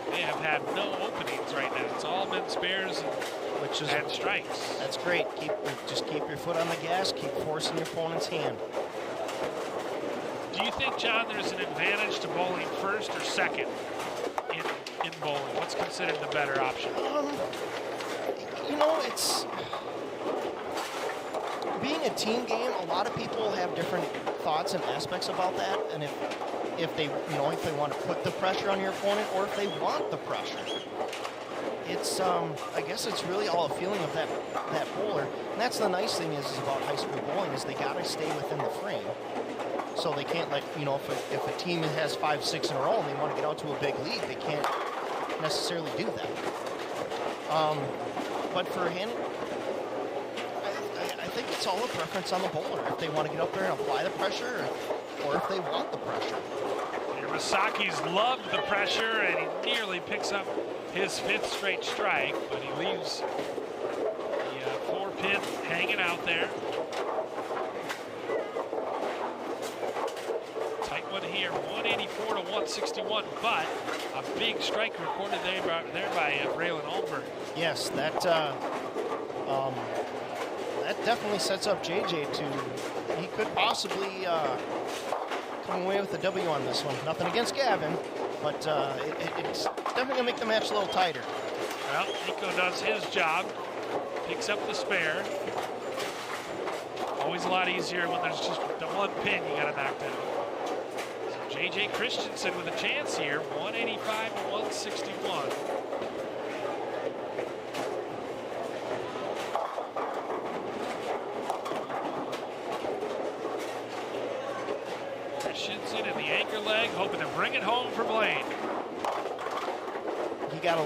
they have had no openings right now. It's all been spares and strikes. That's great. Just keep your foot on the gas, keep forcing your opponent's hand. Do you think, John, there's an advantage to bowling first or second in bowling? What's considered the better option? It's being a team game. A lot of people have different thoughts and aspects about that, and if they want to put the pressure on your opponent or if they want the pressure. It's I guess it's really all a feeling of that bowler, and that's the nice thing is about high school bowling is they got to stay within the frame. So they can't if a team has 5, 6 in a row and they want to get out to a big lead, they can't necessarily do that. But for him, I think it's all a preference on the bowler. If they want to get up there and apply the pressure, or if they want the pressure. Masaki's loved the pressure, and he nearly picks up his 5th straight strike, but he leaves the 4-pin hanging out there. Tight one here, 184 to 161, but a big strike recorded there by Braylon Alberg. Yes, that definitely sets up JJ he could possibly coming away with the W on this one. Nothing against Gavin, but it's definitely going to make the match a little tighter. Well, Nico does his job, picks up the spare. Always a lot easier when there's just the one pin you got to knock down. So J.J. Christensen with a chance here, 185 to 161. Christensen in the anchor leg, hoping to bring it home for Blaine. He got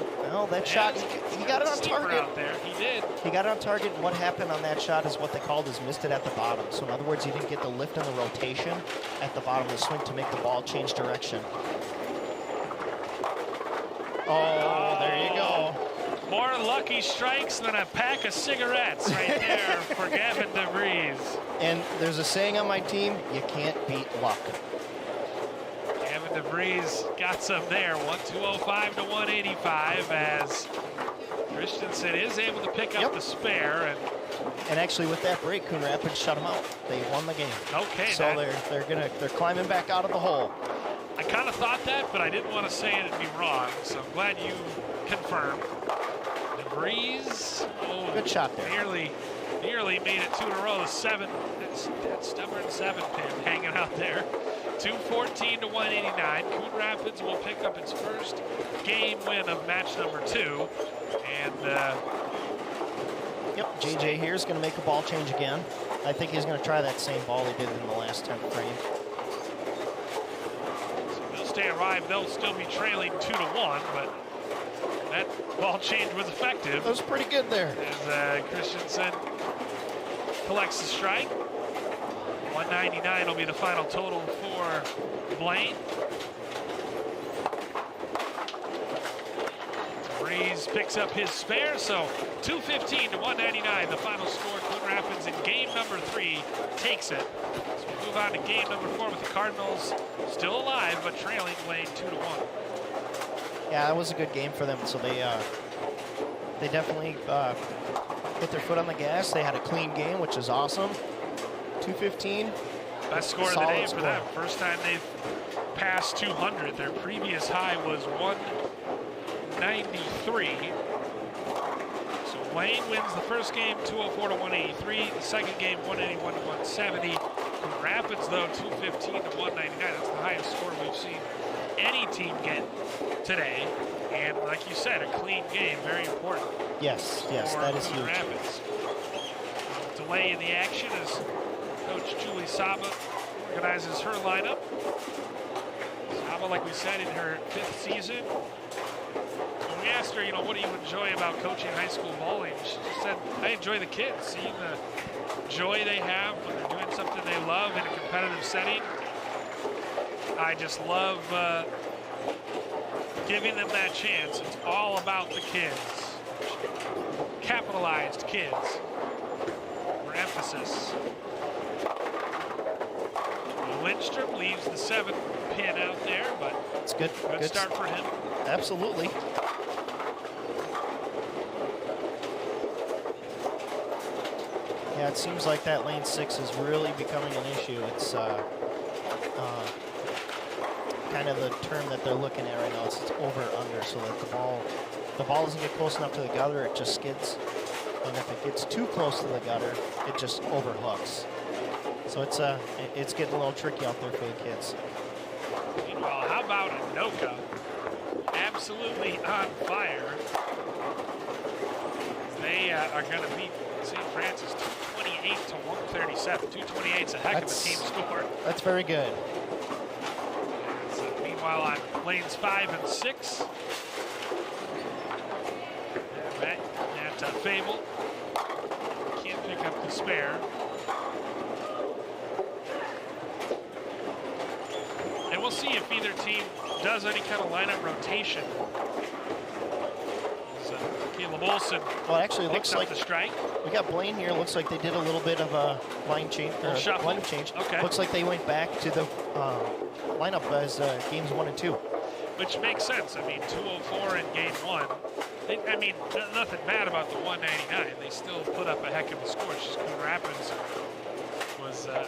that shot. He got it on Steeper target. out there. He did. He got it on target. What happened on that shot is what they called is missed it at the bottom. So in other words, he didn't get the lift and the rotation at the bottom of the swing to make the ball change direction. Oh, there you go. More lucky strikes than a pack of cigarettes right there for Gavin DeVries. And there's a saying on my team, you can't beat luck. Gavin DeVries got some there, 205 to 185 as Christensen is able to pick up the spare. And actually with that break, Coon Rapids shut them out. They won the game. Okay. So they're climbing back out of the hole. I kind of thought that, but I didn't want to say it and be wrong. So I'm glad you confirmed. DeVries, good shot there. Nearly made it 2 in a row. The 7, that stubborn 7 pin hanging out there. 214 to 189. Coon Rapids will pick up its first game win of match number 2. And JJ here is going to make a ball change again. I think he's going to try that same ball he did in the last 10th frame. So they'll stay alive. They'll still be trailing 2 to 1, but that ball change was effective. That was pretty good there. As Christensen collects the strike. 199 will be the final total for Blaine. DeVries picks up his spare, so 215 to 199, the final score. Coon Rapids in game number 3 takes it. So we move on to game number 4 with the Cardinals still alive, but trailing Blaine 2 to 1. Yeah, that was a good game for them. So they definitely put their foot on the gas. They had a clean game, which is awesome. 215. Best score of the day for them. First time they've passed 200. Their previous high was 193. So Blaine wins the first game 204 to 183. The second game 181 to 170. Coon Rapids though 215 to 199. That's the highest score we've seen any team get today. And like you said, a clean game, very important. Yes, that is Coon huge. Rapids. Delay in the action as Coach Julie Saba organizes her lineup. Saba, like we said, in her 5th season. When we asked her, what do you enjoy about coaching high school bowling? She just said, I enjoy the kids, seeing the joy they have when they're doing something they love in a competitive setting. I just love giving them that chance. It's all about the kids. Capitalized kids. For emphasis. Lindstrom leaves the 7th pin out there, but it's good start for him. Absolutely. Yeah, it seems like that lane 6 is really becoming an issue. It's kind of the term that they're looking at right now. It's over under, so that the ball doesn't get close enough to the gutter, it just skids. And if it gets too close to the gutter, it just overhooks. So it's getting a little tricky out there for the kids. Meanwhile, how about Anoka? Absolutely on fire. They are going to beat St. Francis 228 to 137. 228 is a heck of a team score. That's very good. So meanwhile, on lanes 5 and 6, that Fable can't pick up the spare. And we'll see if either team does any kind of lineup rotation. Caleb Olson. Well, actually, it looks like the strike. We got Blaine here. Looks like they did a little bit of a line change, or lineup change. Okay. Looks like they went back to the lineup as games 1 and 2. Which makes sense. I mean, 204 in game 1. I mean, nothing bad about the 199. They still put up a heck of a score. It's just Coon Rapids was a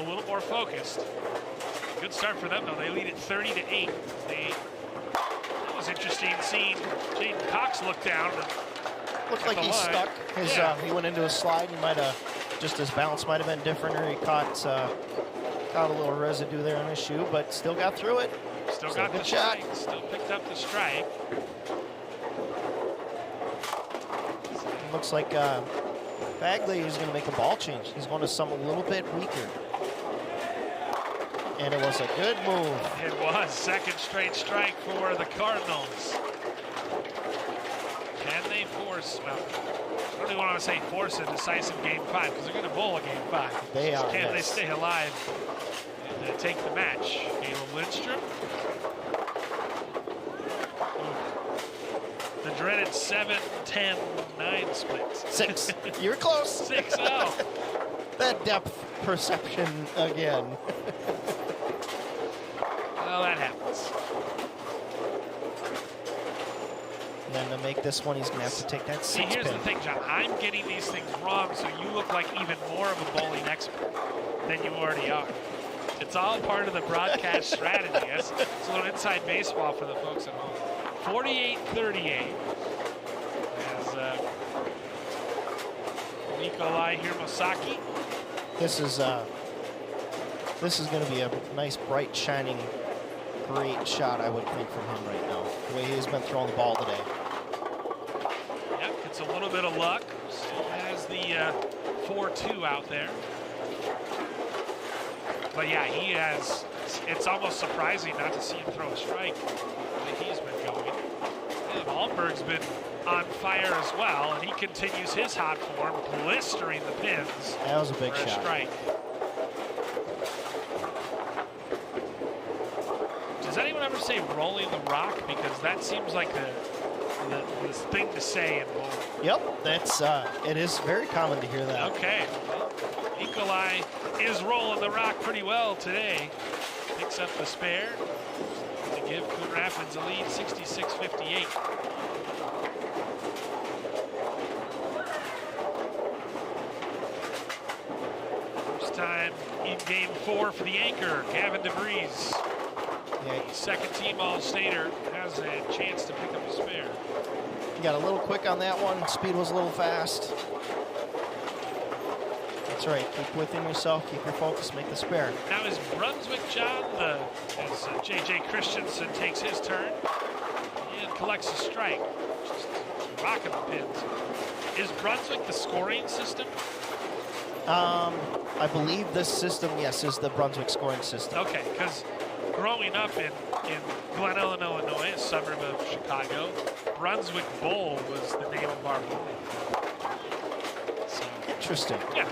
little more focused. Good start for them, though. They lead it 30-8. It was interesting seeing Jaden Cox look down. Looked like he stuck. He went into a slide. He might have, just his balance might have been different, or he caught a little residue there on his shoe, but still got through it. Still got the strike. Still picked up the strike. Looks like Bagley is going to make a ball change. He's going to something a little bit weaker. And it was a good move. It was. Second straight strike for the Cardinals. Can they force, well, I don't even want to say force a decisive game 5, because they're going to bowl a game 5. They are, Can they stay alive and take the match? Caleb Lindstrom. The dreaded 7-10-9 split. 6. You were close. 6-0. That depth perception again. Well, that happens. And then to make this one, he's going to have to take that 6 See, here's pin. the thing, John. I'm getting these things wrong, so you look like even more of a bowling expert than you already are. It's all part of the broadcast strategy. It's a little inside baseball for the folks at home. 48-38. As Nikolai Hirosaki. This is going to be a nice, bright, shining, great shot, I would think, from him right now. The way he's been throwing the ball today. Yep, gets a little bit of luck. Still has the 4-2 out there. But yeah, he has. It's almost surprising not to see him throw a strike the way he's been going. And Alberg's been on fire as well, and he continues his hot form, blistering the pins. That was a big for a shot. strike. Does anyone ever say rolling the rock? Because that seems like the thing to say in bowling. Yep, that's it is very common to hear that. Okay. Nikolai is rolling the rock pretty well today. Picks up the spare to give Coon Rapids a lead, 66-58. First time in game 4 for the anchor, Gavin DeVries. Yeah, The second team All-Stater has a chance to pick up a spare. he got a little quick on that one. Speed was a little fast. That's right. Keep within yourself. Keep your focus. Make the spare. Now is Brunswick, John, as J.J. Christensen takes his turn and collects a strike. Just rocking the pins. Is Brunswick the scoring system? I believe this system, yes, is the Brunswick scoring system. Okay, because growing up in Glen Ellen, Illinois, a suburb of Chicago, Brunswick Bowl was the name of our bowl. So, Interesting. yeah,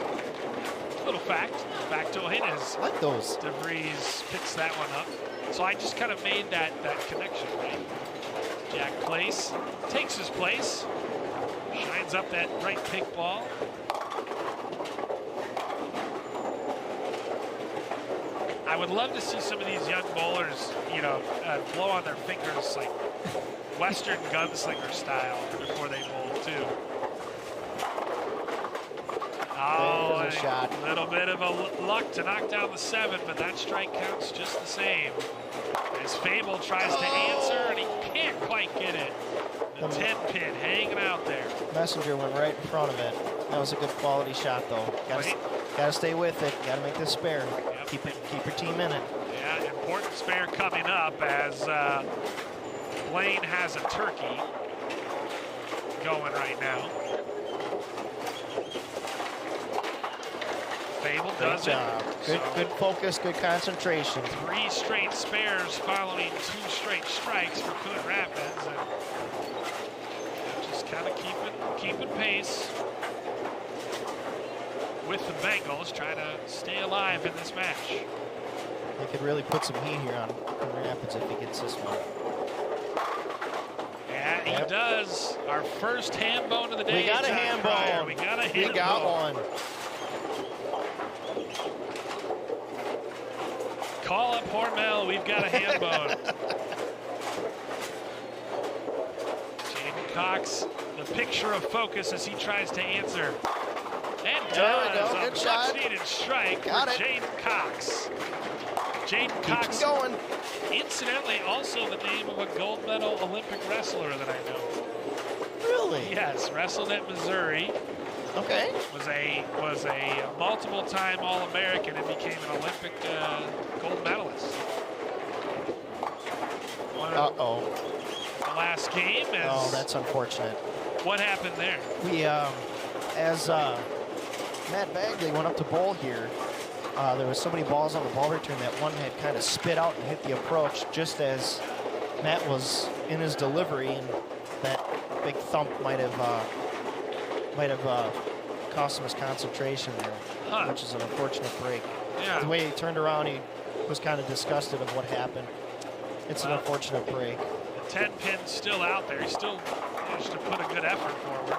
little fact. Factoid is I like those. DeVries picks that one up. So I just kind of made that connection, right? Jack Place takes his place, shines up that right pick ball. I would love to see some of these young bowlers, blow on their fingers like Western gunslinger style before they bowl too. Oh, There's a shot. A little bit of a luck to knock down the 7, but that strike counts just the same. As Fable tries to answer, and he can't quite get it. The 10 pin hanging out there. Messenger went right in front of it. That was a good quality shot, though. Gotta stay with it. Gotta make this spare. Yep. Keep your team in it. Yeah, important spare coming up as Blaine has a turkey going right now. Fable does Good it. job. So Good focus, good concentration. 3 straight spares following 2 straight strikes for Coon Rapids. And just kind of keeping pace with the Bengals, trying to stay alive in this match. They could really put some heat here on Coon Rapids if he gets this one. Yeah, he does. Our first ham bone of the day. We got a John ham Pryor. bone. We got a ham We got bone. one. Call up Hormel. We've got a ham bone. Jaden Cox, the picture of focus as he tries to answer. And There we does go. a Good shot. much-needed strike Got for it. Jaden Cox. Jaden Keeps Cox, going. incidentally, also the name of a gold medal Olympic wrestler that I know. Really? Yes, wrestled at Missouri. Okay. Was a multiple-time All-American and became an Olympic gold medalist. Uh-oh. The last game. Oh, that's unfortunate. What happened there? We, as Matt Bagley went up to bowl here, there was so many balls on the ball return that one had kind of spit out and hit the approach just as Matt was in his delivery, and that big thump might have cost him his concentration there, which is an unfortunate break. Yeah. The way he turned around, he was kind of disgusted of what happened. It's an unfortunate break. The 10-pin's still out there. He still managed to put a good effort forward.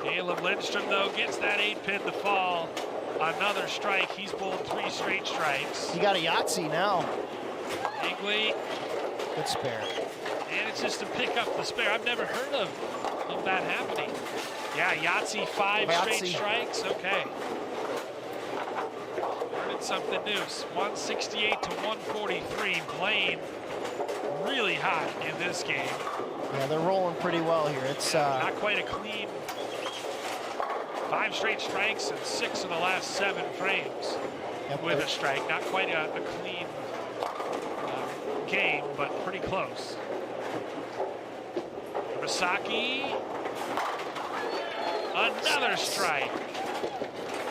Caleb Lindstrom, though, gets that 8-pin to fall. Another strike. He's bowled 3 straight strikes. He got a Yahtzee now. Bagley. Good spare. And it's just to pick up the spare. I've never heard of that happening. Yeah, Yahtzee, 5 straight strikes. Okay. Learning something new. 168 to 143. Blaine really hot in this game. Yeah, they're rolling pretty well here. It's not quite a clean 5 straight strikes and 6 of the last 7 frames with a strike. Not quite a clean game, but pretty close. Masaki, another strike.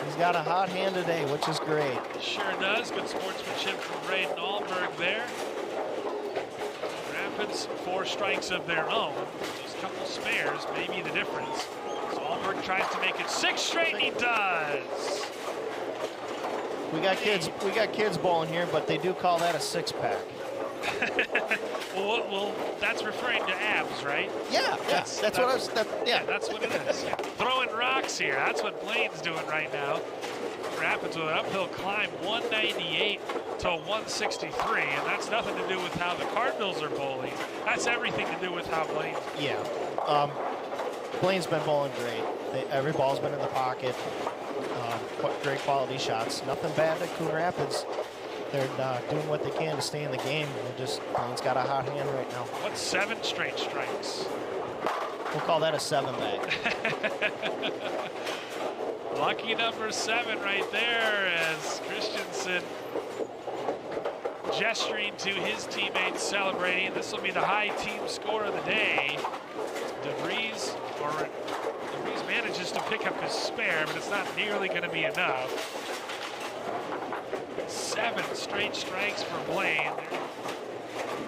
He's got a hot hand today, which is great. Sure does. Good sportsmanship from Braden Alberg there. Rapids, 4 strikes of their own. Just a couple spares, maybe the difference. So Alberg tries to make it 6 straight, and he does. We got kids bowling here, but they do call that a 6-pack. well, that's referring to abs, right? Yeah, that's what I was. Yeah, that's what it is. Yeah. Throwing rocks here. That's what Blaine's doing right now. Rapids with an uphill climb, 198 to 163, and that's nothing to do with how the Cardinals are bowling. That's everything to do with how Blaine's. Yeah. Blaine's been bowling great. Every ball's been in the pocket. Great quality shots. Nothing bad at Coon Rapids. They're doing what they can to stay in the game. Blaine's got a hot hand right now. What's 7 straight strikes? We'll call that a 7-bag. Lucky number 7 right there as Christensen gesturing to his teammates celebrating. This will be the high team score of the day. DeVries manages to pick up his spare, but it's not nearly going to be enough. 7 straight strikes for Blaine.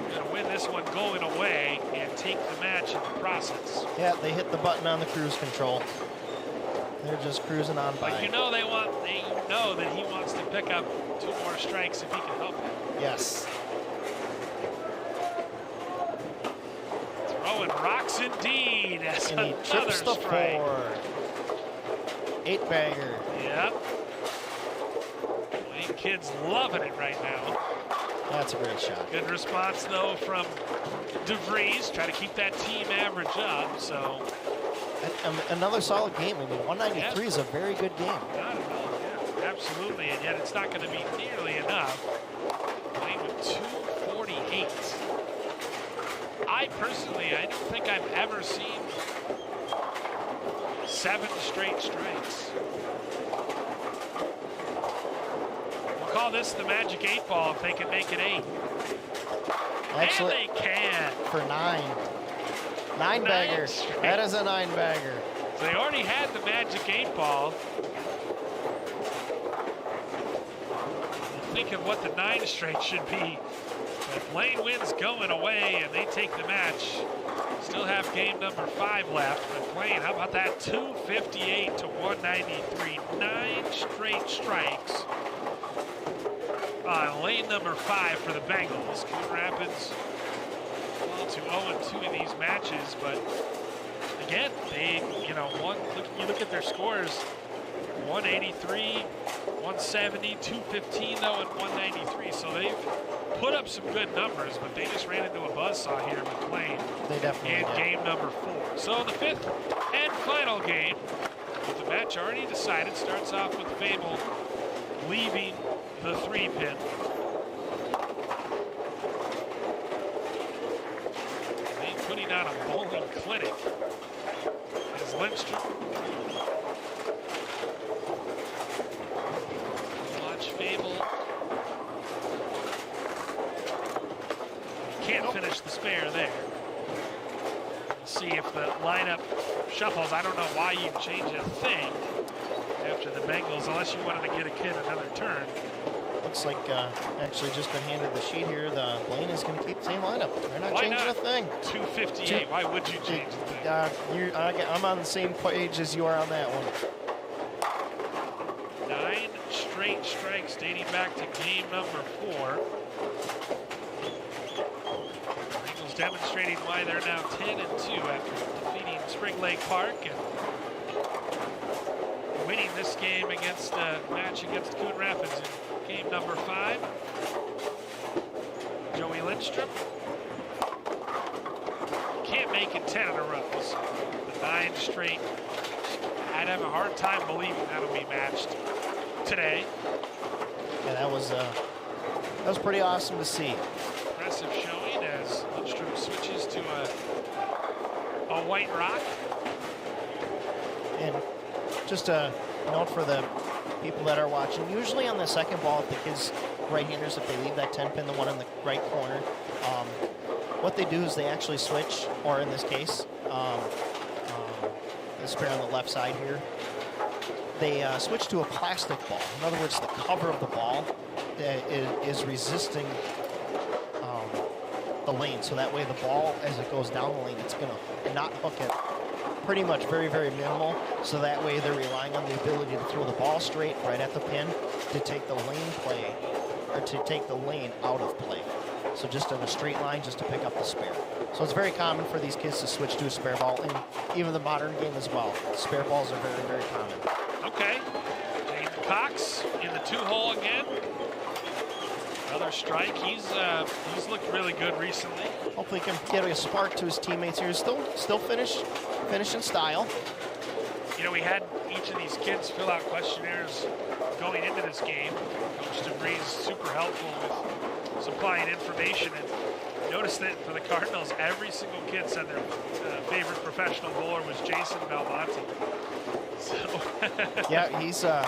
They're going to win this one going away and take the match in the process. Yeah, they hit the button on the cruise control. They're just cruising on by. But you know they know that he wants to pick up 2 more strikes if he can help it. Yes. Throwing rocks indeed. That's And he another trips the strike. 4. 8-bagger. Yep. Blaine kids loving it right now. That's a great shot. Good response though from DeVries. Try to keep that team average up. So Another solid game. I mean, 193 is a very good game. not at all. Yeah, absolutely. And yet it's not going to be nearly enough. Blaine with 248. I don't think I've ever seen 7 straight strikes. We'll call this the magic 8 ball if they can make it 8. Actually, and they can. For 9. 9-bagger. That is a 9-bagger. So they already had the magic 8 ball. Think of what the 9 straight should be. But Blaine wins going away, and they take the match. Still have game number 5 left. But Blaine, how about that? 258 to 193. 9 straight strikes on lane number 5 for the Bengals. Coon Rapids fall to 0-2 in these matches, but again, they, you look at their scores, 183, 170, 215 though, and 193. So they've put up some good numbers, but they just ran into a buzzsaw here with Blaine. They definitely did. Game number 4. So the 5th and final game, with the match already decided, starts off with Fable leaving the 3-pin. on a bowling clinic. Is Lindstrom. Watch Fable. Can't finish the spare there. See if the lineup shuffles. I don't know why you change a thing after the Bengals, unless you wanted to get a kid another turn. Looks like actually just been handed the sheet here. The Blaine is going to keep the same lineup. They're not changing a thing. 258. Why would you change the thing? I'm on the same page as you are on that one. 9 straight strikes dating back to game number 4. Eagles demonstrating why they're now 10-2 after defeating Spring Lake Park and winning this game against match against Coon Rapids in game number 5. Joey Lindstrom can't make it 10 in a row. So the 9 straight. I'd have a hard time believing that'll be matched today. Yeah, that was pretty awesome to see. Impressive showing as Lindstrom switches to a white rock. And just a note for the people that are watching, usually on the second ball, if the kids, right-handers, if they leave that 10 pin, the one in the right corner, what they do is they actually switch, or in this case, the spare on the left side here, they switch to a plastic ball. In other words, the cover of the ball is resisting the lane, so that way the ball, as it goes down the lane, it's going to not hook it. Pretty much very, very minimal, so that way they're relying on the ability to throw the ball straight right at the pin to take the lane play, or to take the lane out of play. So just in a straight line, just to pick up the spare. So it's very common for these kids to switch to a spare ball, and even the modern game as well. Spare balls are very, very common. Okay, James Cox in the 2-hole again. Another strike. He's looked really good recently. Hopefully he can get a spark to his teammates here. Still finish in style. You know, we had each of these kids fill out questionnaires going into this game. Coach DeVries super helpful with supplying information. And notice that for the Cardinals, every single kid said their favorite professional bowler was Jason Belmonte. So yeah, he's that.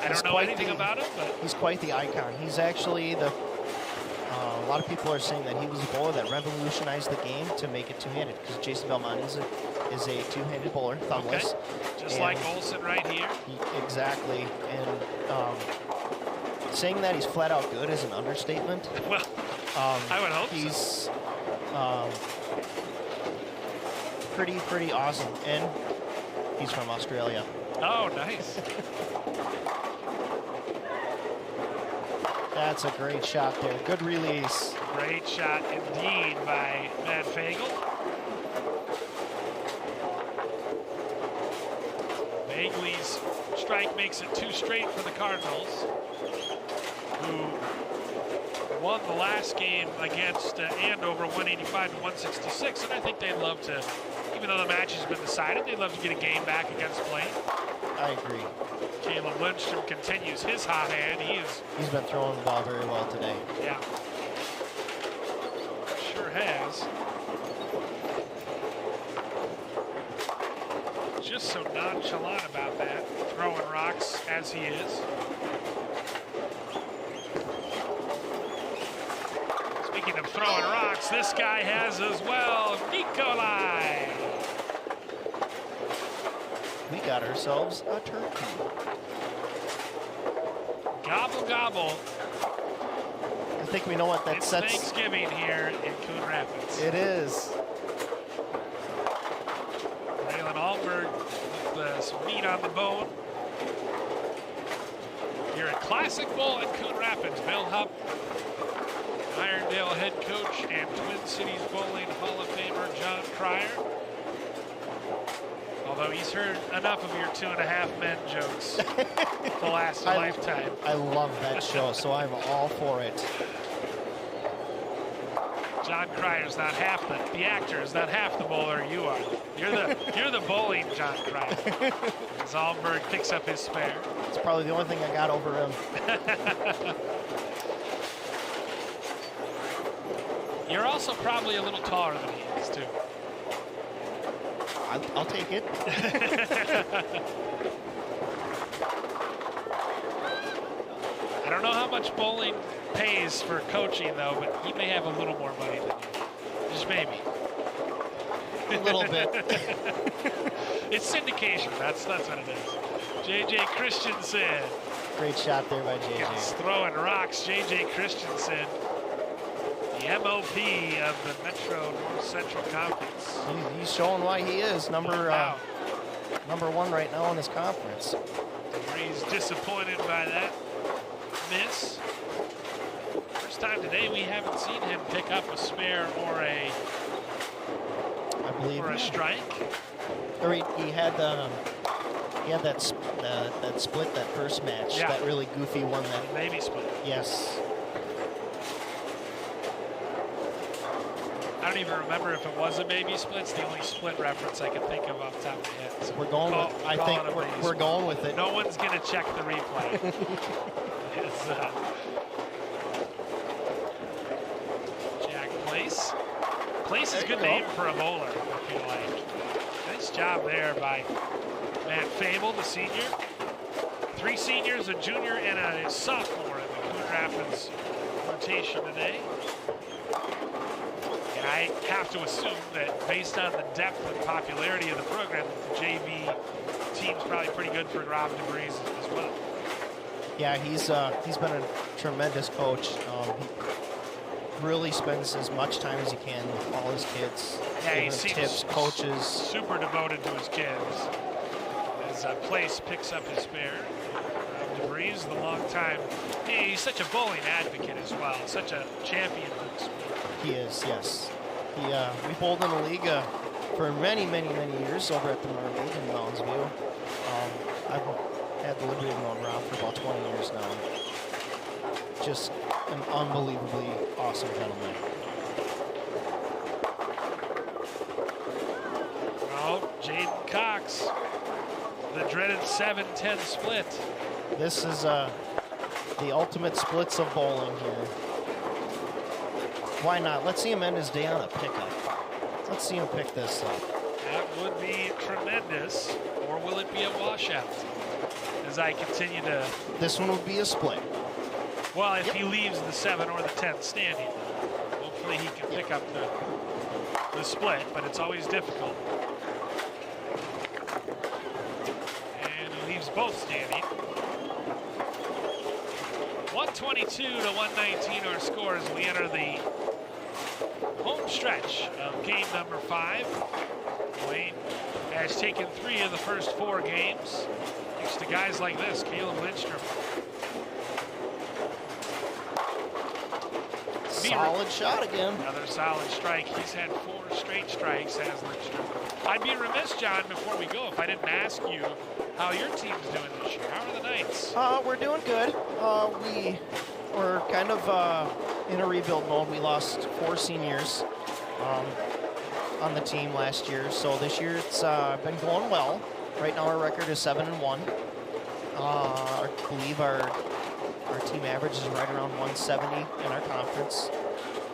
I don't know anything about him, but he's quite the icon. He's actually the. A lot of people are saying that he was a bowler that revolutionized the game to make it two-handed, because Jason Belmonte is a two-handed bowler, thumbless. Okay. Just like Olsen right here. Exactly, and saying that he's flat out good is an understatement. Well, I would hope he's so. Pretty awesome, and he's from Australia. Oh, nice. That's a great shot there. Good release. Great shot indeed by Matt Fagel. Bagley's strike makes it 2 straight for the Cardinals, who won the last game against Andover 185-166, and I think they'd love to, even though the match has been decided, they'd love to get a game back against Blaine. I agree. Caleb Lindstrom continues his hot hand. He's been throwing the ball very well today. Yeah. Sure has. Just so nonchalant about that, throwing rocks as he is. Speaking of throwing rocks, this guy has as well, Nikolai. We got ourselves a turkey. Gobble, gobble. I think we know what that It's sets. Thanksgiving here in Coon Rapids. It is. Raylan Alberg with some meat on the bone. You're at Classic Bowl at Coon Rapids. Bill Hupp, Irondale head coach, and Twin Cities Bowling Hall of Famer John Cryer. Although he's heard enough of your 2.5 men jokes to last a lifetime. I love that show, so I'm all for it. John Cryer's not half the actor is not half the bowler you are. You're the bowling John Cryer. As Alberg picks up his spare. It's probably the only thing I got over him. You're also probably a little taller than he is, too. I'll take it. I don't know how much bowling pays for coaching, though, but he may have a little more money than you. Just maybe. A little bit. It's syndication. That's what it is. J.J. Christensen. Great shot there by JJ. Gets throwing rocks. J.J. Christensen, the MOP of the Metro North Central Conference. He's showing why he is number one right now in his conference. He's disappointed by that miss. First time today we haven't seen him pick up a spare or a strike. Or he had that split that first match. Yeah. That really goofy one. That Baby split. Yes. I don't even remember if it was a baby split. It's the only split reference I can think of off the top of my head. So We're going with. I think we're going with it. No one's gonna check the replay. It's Jack Place. Place is a good name for a bowler, I feel like. Nice job there by Matt Fable, the senior. 3 seniors, a junior, and a sophomore in the Coon Rapids rotation today. And I have to assume that based on the depth and popularity of the program, that the JV team's probably pretty good for Rob DeBreeze as well. Yeah, he's been a tremendous coach. He really spends as much time as he can with all his kids. Yeah, he giving seems tips, coaches. super devoted to his kids. As Place picks up his spare. DeBreeze, the long time. Hey, he's such a bowling advocate as well. Such a champion for the sport. He is, yes. We bowled in the league for many, many, many years over at the Mermaid in Mounds View. I've had the liberty of knowing Rob for about 20 years now. Just an unbelievably awesome gentleman. Oh, Jaden Cox, the dreaded 7-10 split. This is the ultimate splits of bowling here. Why not? Let's see him end his day on a pickup. Let's see him pick this up. That would be tremendous, or will it be a washout? As I continue to... This one would be a split. Well, if he leaves the 7 or the 10 standing, hopefully he can pick up the split, but it's always difficult. And he leaves both standing. 122 to 119 our scores. We enter the home stretch of game number 5. Blaine has taken 3 of the first 4 games. Thanks to guys like this, Caleb Lindstrom. Solid shot again. Another solid strike. He's had 4 straight strikes, has Lindstrom. I'd be remiss, John, before we go, if I didn't ask you how your team's doing this year. How are the Knights? We're doing good. We're kind of in a rebuild mode. We lost 4 seniors on the team last year, so this year it's been going well. Right now our record is 7-1. I believe our team average is right around 170 in our conference.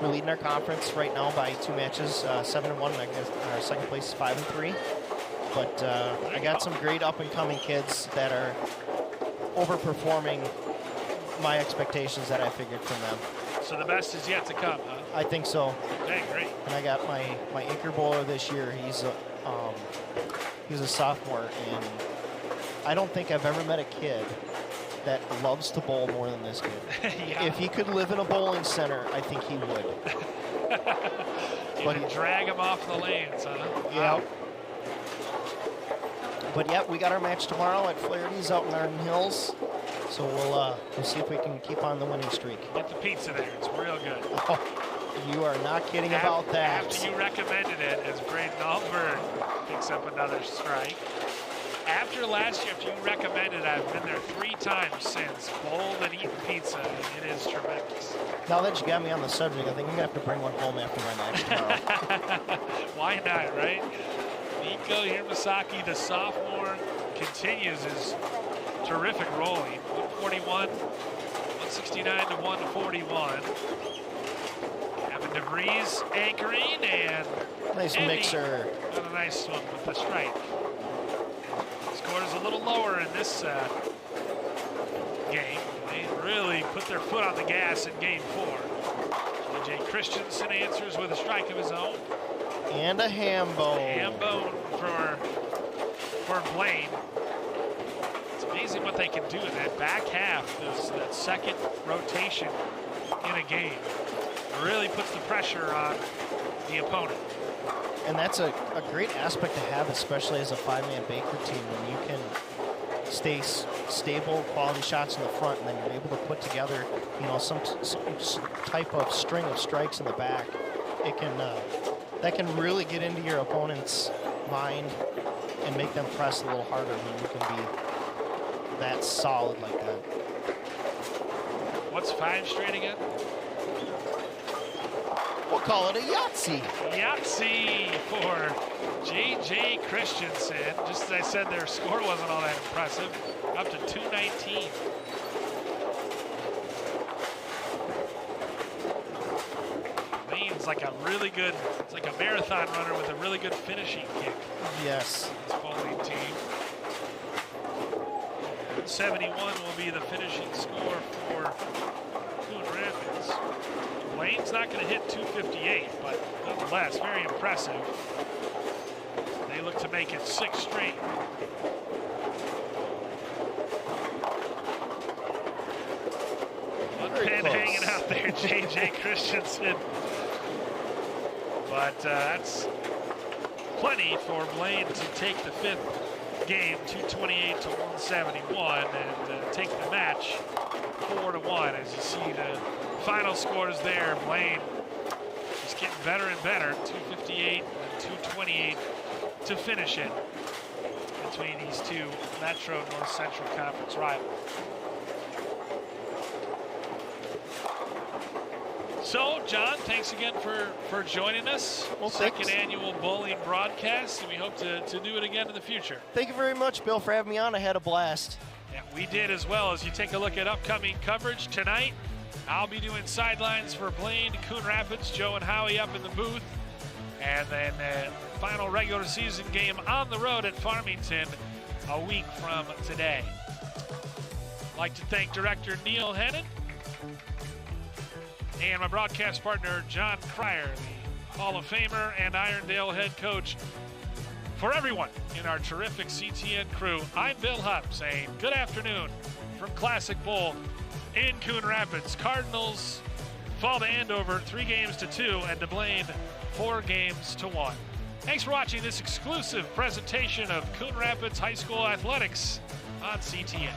We're leading our conference right now by 2 matches, 7-1. I guess our second place is 5-3. But I got some great up-and-coming kids that are overperforming my expectations that I figured from them. So the best is yet to come, huh? I think so. Okay, great. And I got my anchor bowler this year. He's a sophomore, and I don't think I've ever met a kid that loves to bowl more than this kid. Yeah. If he could live in a bowling center, I think he would. But drag him off the lanes, huh? Yeah. But yeah, we got our match tomorrow at Flaherty's out in Arden Hills. So we'll see if we can keep on the winning streak. Get the pizza there. It's real good. Oh, you are not kidding about that. After you recommended it, as Braden Alberg picks up another strike. After last year, after you recommended it, I've been there 3 times since, bowled and eaten pizza, and it is tremendous. Now that you got me on the subject, I think I'm going to have to bring one home after my match tomorrow. Why not, right? Nico Hirmasaki, the sophomore, continues his terrific rolling. 141, 169 to 141. Kevin DeVries anchoring, and Nice Andy mixer. on a nice one with the strike. Score is a little lower in this game. They really put their foot on the gas in game 4. J.J. Christensen answers with a strike of his own. And a ham bone. Ham bone for Blaine. It's amazing what they can do in that back half, that second rotation in a game. It really puts the pressure on the opponent. And that's a great aspect to have, especially as a 5-man Baker team, when you can stay stable, quality shots in the front, and then you're able to put together, you know, some type of string of strikes in the back. It can that can really get into your opponent's mind and make them press a little harder when you can be that solid like that. What's 5 straight again? We'll call it a Yahtzee. Yahtzee for J.J. Christensen. Just as I said, their score wasn't all that impressive. Up to 219. Blaine's like a really good, it's like a marathon runner with a really good finishing kick. Yes. This bowling team. 71 will be the finishing score for Coon Rapids. Blaine's not going to hit 258, but nonetheless, very impressive. They look to make it 6 straight. One Very pin close. hanging out there, J.J. Christensen. But that's plenty for Blaine to take the 5th game, 228 to 171, and take the match 4-1. As you see the final scores there, Blaine just getting better and better, 258 and 228 to finish it between these two Metro North Central Conference rivals. So, John, thanks again for joining us. Well, Second thanks. annual bowling broadcast, and we hope to do it again in the future. Thank you very much, Bill, for having me on. I had a blast. Yeah, we did as well. As you take a look at upcoming coverage tonight, I'll be doing sidelines for Blaine, Coon Rapids, Joe and Howie up in the booth. And then final regular season game on the road at Farmington a week from today. I'd like to thank director Neil Hennon and my broadcast partner John Cryer, the Hall of Famer and Irondale head coach. For everyone in our terrific CTN crew, I'm Bill Hupp saying good afternoon from Classic Bowl in Coon Rapids. Cardinals fall to Andover 3-2, and to Blaine 4-1. Thanks for watching this exclusive presentation of Coon Rapids High School Athletics on CTN.